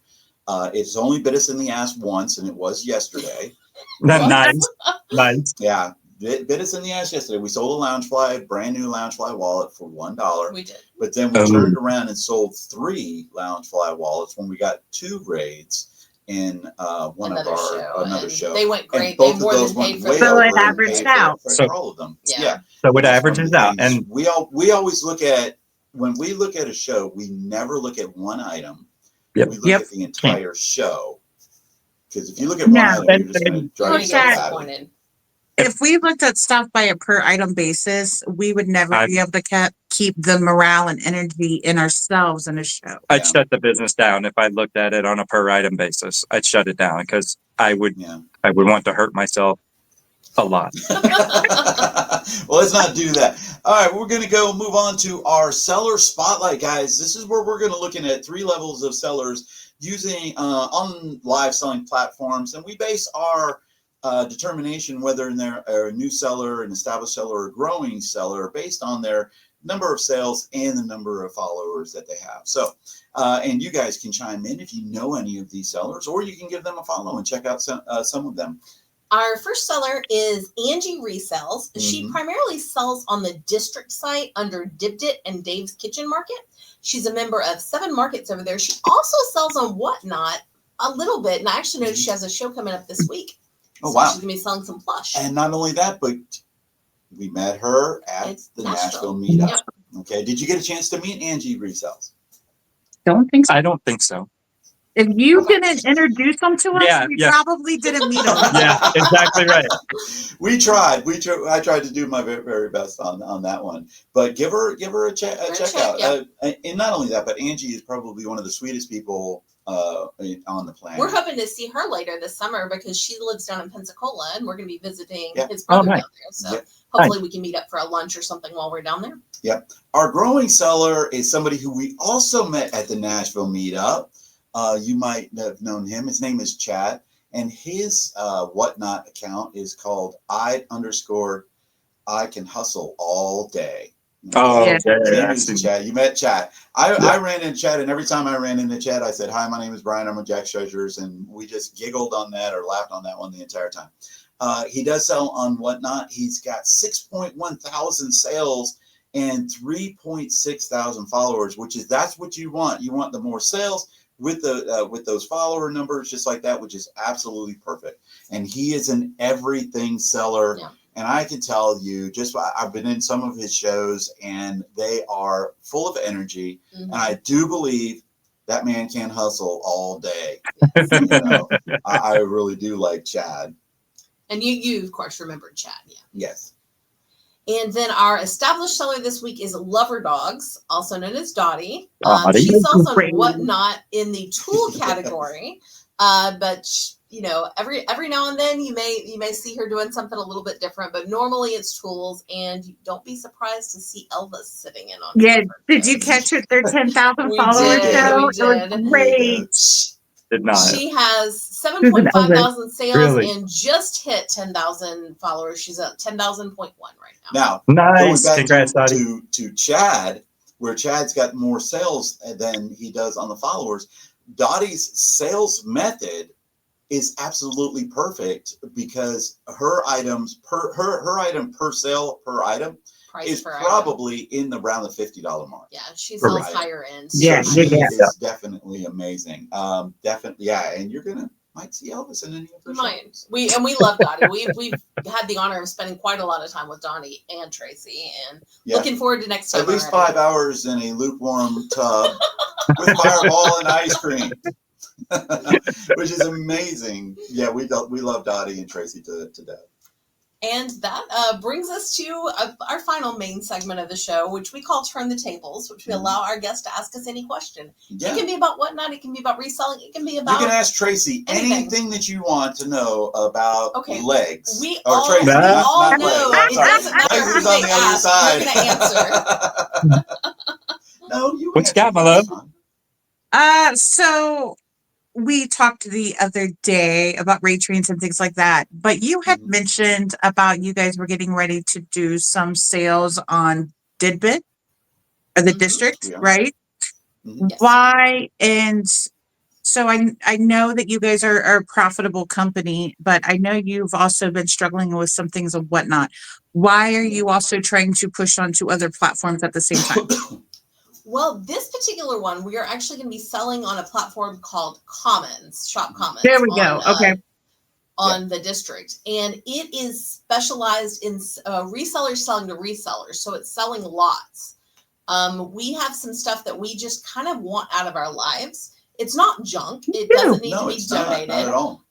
It's only bit us in the ass once, and it was yesterday. Nice. Yeah. Bit us in the ass yesterday. We sold a Loungefly, brand new Loungefly wallet for $1. We did. But then we turned around and sold 3 Loungefly wallets when we got 2 raids in another show. They went great. And both they more of those than paid went for way them. So over it and averaged paid out. for all of them. Yeah. So it That's averages one of the out. things. And we always look at, when we look at a show, we never look at one item. Yep. We look at the entire show. Because if you look at one item, and- you're just going to drive You're gonna yourself get batty. disappointed. If we looked at stuff by a per item basis, we would never be able to keep the morale and energy in ourselves in a show. I'd shut the business down if I looked at it on a per item basis. I'd shut it down because I would want to hurt myself a lot. Well, let's not do that. All right, we're going to go move on to our seller spotlight, guys. This is where we're going to look at 3 levels of sellers using on live selling platforms, and we base our determination whether they're a new seller, an established seller, or a growing seller based on their number of sales and the number of followers that they have. So, and you guys can chime in if you know any of these sellers, or you can give them a follow and check out some of them. Our first seller is Angie Resells. She primarily sells on the district site under Dipped It and Dave's Kitchen Market. She's a member of 7 markets over there. She also sells on Whatnot a little bit, and I actually know she has a show coming up this week. Oh, so wow. She's going to be selling some plush. And not only that, but we met her at the Nashville meetup. Yep. Okay. Did you get a chance to meet Angie Resells? Don't think so. I don't think so. If you didn't introduce them to us, we probably didn't meet them. Yeah, exactly right. We tried. I tried to do my very, very best on that one. But give her a check out. Yeah. And not only that, but Angie is probably one of the sweetest people on the planet. We're hoping to see her later this summer because she lives down in Pensacola, and we're going to be visiting his brother down there. So hopefully we can meet up for a lunch or something while we're down there. Yep. Our growing seller is somebody who we also met at the Nashville meetup. You might have known him. His name is Chad, and his Whatnot account is called I can hustle all day. Oh, Yeah. yeah, He yeah, knew the Chad. You met Chad. I ran into Chad, and every time I ran into Chad, I said, "Hi, my name is Brian. I'm with Jack's Treasures," and we just giggled on that or laughed on that one the entire time. He does sell on Whatnot. He's got 6.1 thousand sales and 3.6 thousand followers, that's what you want. You want the more sales with those follower numbers, just like that, which is absolutely perfect. And he is an everything seller. Yeah. And I can tell you, I've been in some of his shows, and they are full of energy. Mm-hmm. And I do believe that man can hustle all day. Yes. You know, I really do like Chad. And you of course remembered Chad, yeah. Yes. And then our established seller this week is Lover Dogs, also known as Dottie. Dottie. She sells on Great. Whatnot in the tool category, but you know, every now and then you may see her doing something a little bit different, but normally it's tools. And you don't be surprised to see Elvis sitting in on. Yeah. some of her Did you shows. catch it? Their 10,000 We followers did, show. we It was did. great. Did not. She has 7.5 Elvis. thousand sales Really? and just hit 10,000 followers. She's at 10,000.1 right now. Now, going Nice. back Congrats, Dottie. to Chad, where Chad's got more sales than he does on the followers, Dottie's sales method is absolutely perfect, because her items her item per sale per item Price is per probably in around the $50 mark. Yeah, she sells Right. higher end. Yeah, So she yeah. is definitely amazing. Definitely, yeah. And you're might see Elvis in any of her Might. shows. We love Dottie. We've had the honor of spending quite a lot of time with Donnie and Tracy, and Yeah. looking forward to next time. At least already. 5 hours in a lukewarm tub with Fireball and ice cream, which is amazing. Yeah, we love Dottie and Tracy to death. And that brings us to our final main segment of the show, which we call Turn the Tables, which we allow our guests to ask us any question. Yeah. It can be about Whatnot. It can be about reselling. It can be You about can ask Tracy anything that you want to know about legs. We or all, Tracy, we not all legs. know I'm it sorry. doesn't matter Legs who is on they the other ask. side. You're going to answer. No, you What you answer got, my love? fine. So we talked the other day about rate trains and things like that, but you had mentioned about you guys were getting ready to do some sales on Didbit or the district, Yeah. right? Yes. Why? And so I know that you guys are a profitable company, but I know you've also been struggling with some things and Whatnot. Why are you also trying to push onto other platforms at the same time? Well, this particular one, we are actually going to be selling on a platform called Commons, Shop Commons. There we go. Okay. On the district. And it is specialized in resellers selling to resellers. So it's selling lots. We have some stuff that we just kind of want out of our lives. It's not junk. It doesn't need to be donated. Not at all.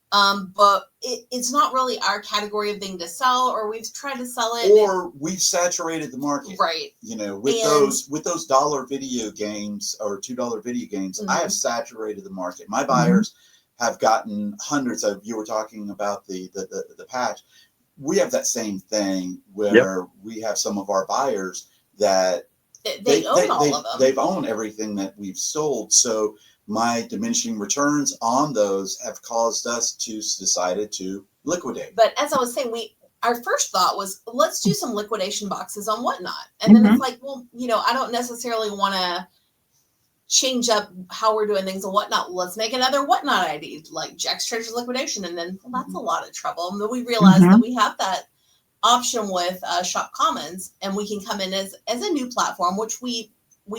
But it's not really our category of thing to sell, or we've tried to sell it. Or we've saturated the market. Right. You know, with those dollar video games or $2 video games, I have saturated the market. My buyers have gotten hundreds of, you were talking about the patch. We have that same thing where we have some of our buyers that they own all of them. They've owned everything that we've sold. So my diminishing returns on those have caused us to decided to liquidate. But as I was saying, our first thought was, let's do some liquidation boxes on Whatnot. And then it's like, well, you know, I don't necessarily want to change up how we're doing things and Whatnot. Let's make another Whatnot ID, like Jack's Treasures Liquidation. And then, well, that's a lot of trouble. And then we realized that we have that option with Shop Commons, and we can come in as a new platform, which we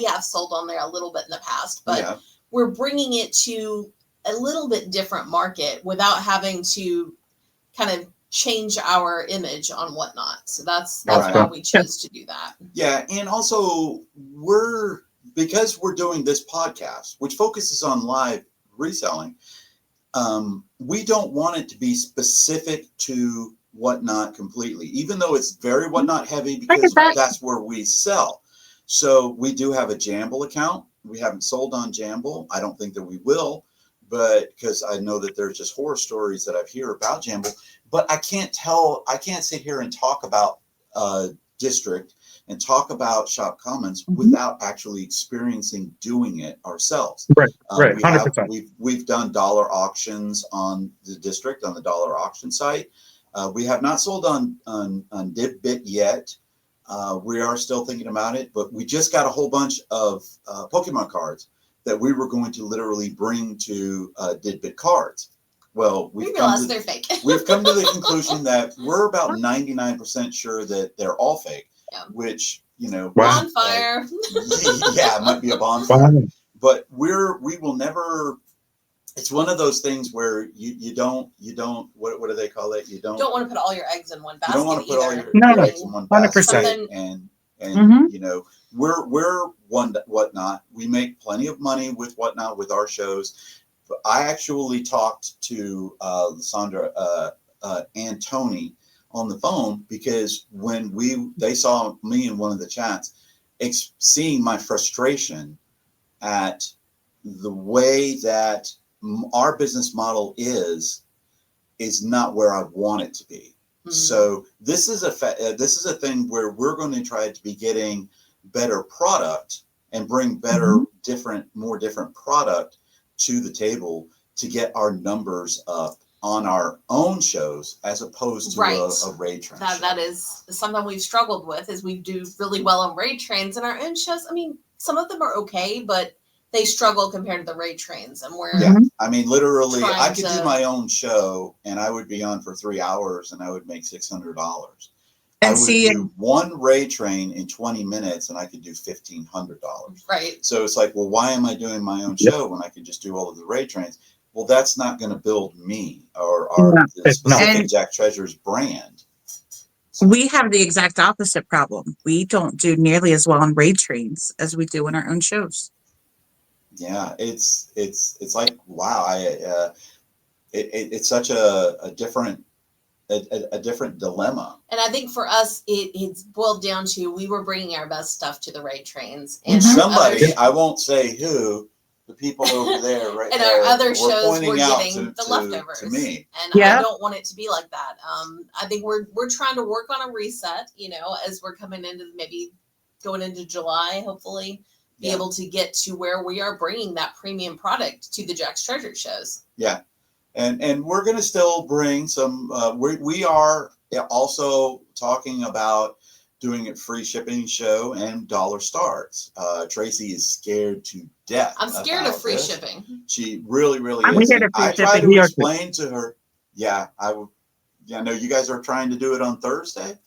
have sold on there a little bit in the past, but we're bringing it to a little bit different market without having to kind of change our image on Whatnot. So that's why we chose to do that. Yeah. And also because we're doing this podcast, which focuses on live reselling, we don't want it to be specific to Whatnot completely, even though it's very Whatnot heavy, because that's where we sell. So we do have a Jamble account. We haven't sold on Jamble. I don't think that we will, but because I know that there's just horror stories that I've heard about Jamble, but I can't sit here and talk about District and talk about Shop Commons without actually experiencing doing it ourselves. Right, 100%. We've done dollar auctions on the District, on the dollar auction site. We have not sold on Didbit yet. We are still thinking about it, but we just got a whole bunch of Pokemon cards that we were going to literally bring to Didbit Cards. Well, we realized they're fake. We've come to the conclusion that we're about 99% sure that they're all fake, Yeah. Which, you know, bonfire. Yeah, it might be a bonfire, but we will never. It's one of those things where you don't what do they call it? You don't want to put all your eggs in one basket. You don't want to put all your eggs in one 100%. basket, and you know, we're Whatnot. We make plenty of money with Whatnot with our shows. But I actually talked to Lysandra and Tony on the phone because when they saw me in one of the chats, seeing my frustration at the way that our business model is not where I want it to be. Mm-hmm. So this is a thing where we're going to try to be getting better product and bring better, more different product to the table to get our numbers up on our own shows as opposed to a raid train. That is something we've struggled with, is we do really well on raid trains, and our own shows, I mean, some of them are okay, but they struggle compared to the raid trains. And we're I mean, literally, I could do my own show and I would be on for 3 hours and I would make $600. I would do one raid train in 20 minutes and I could do $1,500. Right. So it's like, well, why am I doing my own show when I could just do all of the raid trains? Well, that's not going to build me or our specific Jack Treasures brand. So we have the exact opposite problem. We don't do nearly as well on raid trains as we do in our own shows. Yeah, it's like, wow, it's such a different dilemma. And I think for us, it's boiled down to, we were bringing our best stuff to the raid trains, and somebody, I won't say who, the people over there, right? And our other shows were getting the leftovers to me, and I don't want it to be like that. I think we're trying to work on a reset, you know, as we're coming into maybe going into July, hopefully. Be able to get to where we are bringing that premium product to the Jack's Treasure shows. Yeah, and we're going to still bring some. We are also talking about doing a free shipping show and dollar starts. Tracy is scared to death. I'm scared of free shipping. She really is. I try to explain to her. Yeah, I know you guys are trying to do it on Thursday.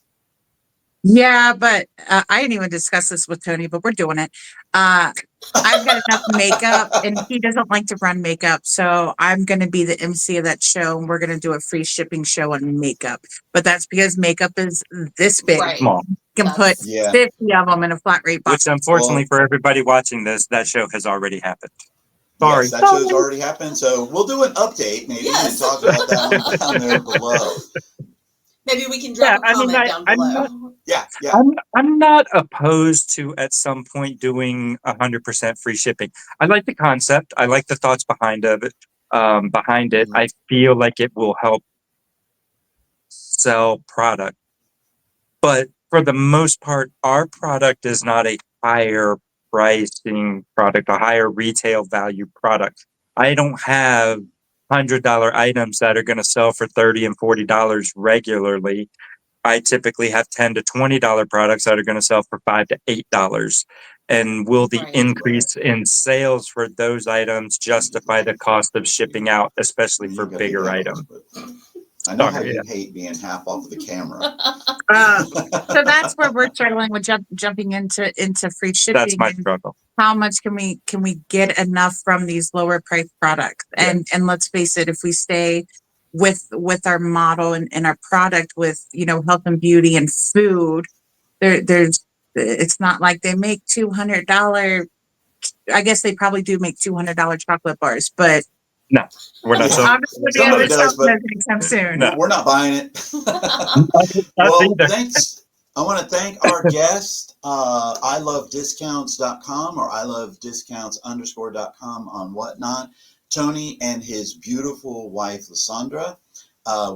Yeah, but I didn't even discuss this with Tony, but we're doing it. I've got enough makeup, and he doesn't like to run makeup, so I'm going to be the MC of that show, and we're going to do a free shipping show on makeup. But that's because makeup is this big. Small. You can put 50 of them in a flat rate box. Which, unfortunately, for everybody watching this, that show has already happened. Sorry. Yes, that show's already happened, so we'll do an update maybe and talk about that one down there below. Maybe we can drop a comment down below. I'm not opposed to at some point doing 100% free shipping. I like the concept. I like the thoughts behind it. I feel like it will help sell product. But for the most part, our product is not a higher pricing product, a higher retail value product. I don't have $100 items that are going to sell for $30 and $40 regularly. I typically have $10 to $20 products that are going to sell for $5 to $8. And will the increase in sales for those items justify the cost of shipping out, especially for bigger items? I know how you hate being half off of the camera. So that's where we're struggling with jumping into free shipping. That's my struggle. How much can we get enough from these lower price products? And let's face it, if we stay with our model and our product with, you know, health and beauty and food, there's it's not like they make $200. I guess they probably do make $200 chocolate bars, but no, we're not. Somebody does, but soon. No, we're not buying it. Well, thanks. I want to thank our guest, ilovediscounts.com or ilovediscounts_.com on Whatnot, Tony and his beautiful wife, Lysandra.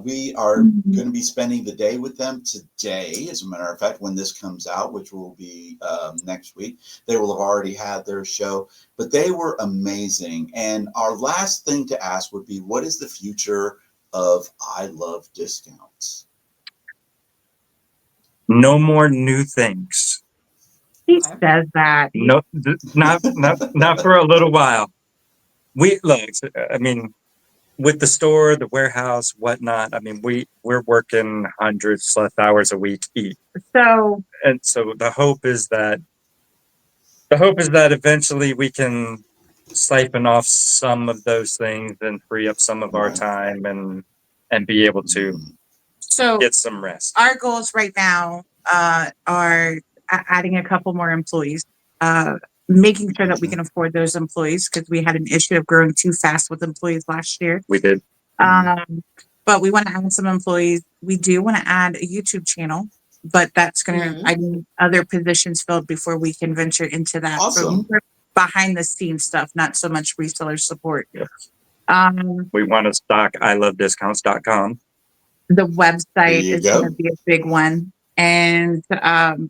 We are going to be spending the day with them today, as a matter of fact, when this comes out, which will be next week. They will have already had their show, but they were amazing. And our last thing to ask would be, what is the future of I Love Discounts? No more new things. He Okay. says that. No, not for a little while. We look. I mean, with the store, the warehouse, whatnot. I mean, we're working hundreds plus hours a week each, So and so the hope is that eventually we can siphon off some of those things and free up some of our Right. time and be able to so get some rest. our goals right now are adding a couple more employees, making sure that we can afford those employees because we had an issue of growing too fast with employees last year. We did. But we want to add some employees. We do want to add a YouTube channel, but that's going to, I need other positions filled before we can venture into that. Awesome. So behind the scenes stuff, not so much reseller support. Yeah. We want to stock ilovediscounts.com. The website you is go. going to be a big one. And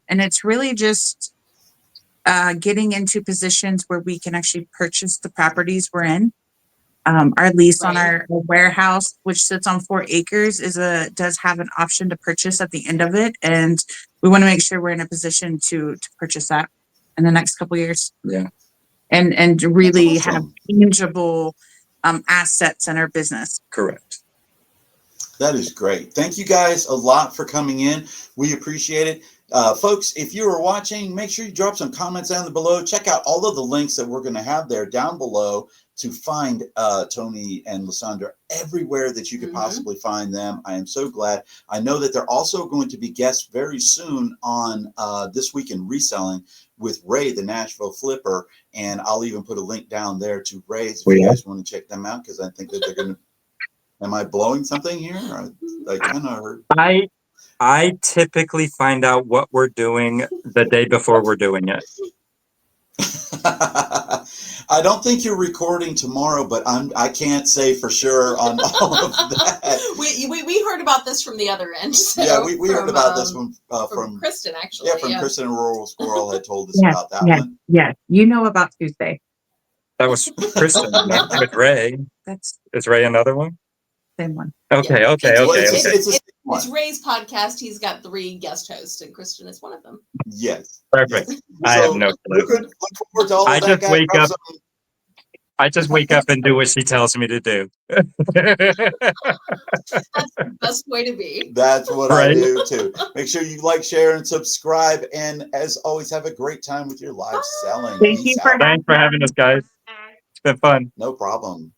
it's really just getting into positions where we can actually purchase the properties we're in. Our lease on our warehouse, which sits on 4 acres, does have an option to purchase at the end of it, and we want to make sure we're in a position to purchase that in the next couple of years. Yeah, and really That's awesome. have tangible assets in our business. correct. That is great. Thank you guys a lot for coming in. We appreciate it. Folks, if you are watching, make sure you drop some comments down below. Check out all of the links that we're going to have there down below to find Tony and Lysandra everywhere that you could possibly find them. I am so glad. I know that they're also going to be guests very soon on This Week in Reselling with Ray, the Nashville Flipper. And I'll even put a link down there to Ray's if you guys want to check them out, because I think that they're going to. Am I blowing something here? I kind of heard. I typically find out what we're doing the day before we're doing it. I don't think you're recording tomorrow, but I can't say for sure on all of that. We heard about this from the other end. So yeah, we heard about this one from Kristen, actually. Yeah, from Kristen and Rural Squirrel had told us Yes, about that one. Yes, you know about Tuesday. That was Kristen with Ray. Is Ray another one? Same one. Okay. It's Ray's podcast. He's got 3 guest hosts, and Kristen is one of them. Yes. Perfect. Yes. I have no clue. Look forward to all of that, guys. I just wake up and do what she tells me to do. That's the best way to be. That's what I do too. Make sure you like, share, and subscribe. And as always, have a great time with your live selling. Thank you for Thanks for having us, guys. It's been fun. No problem.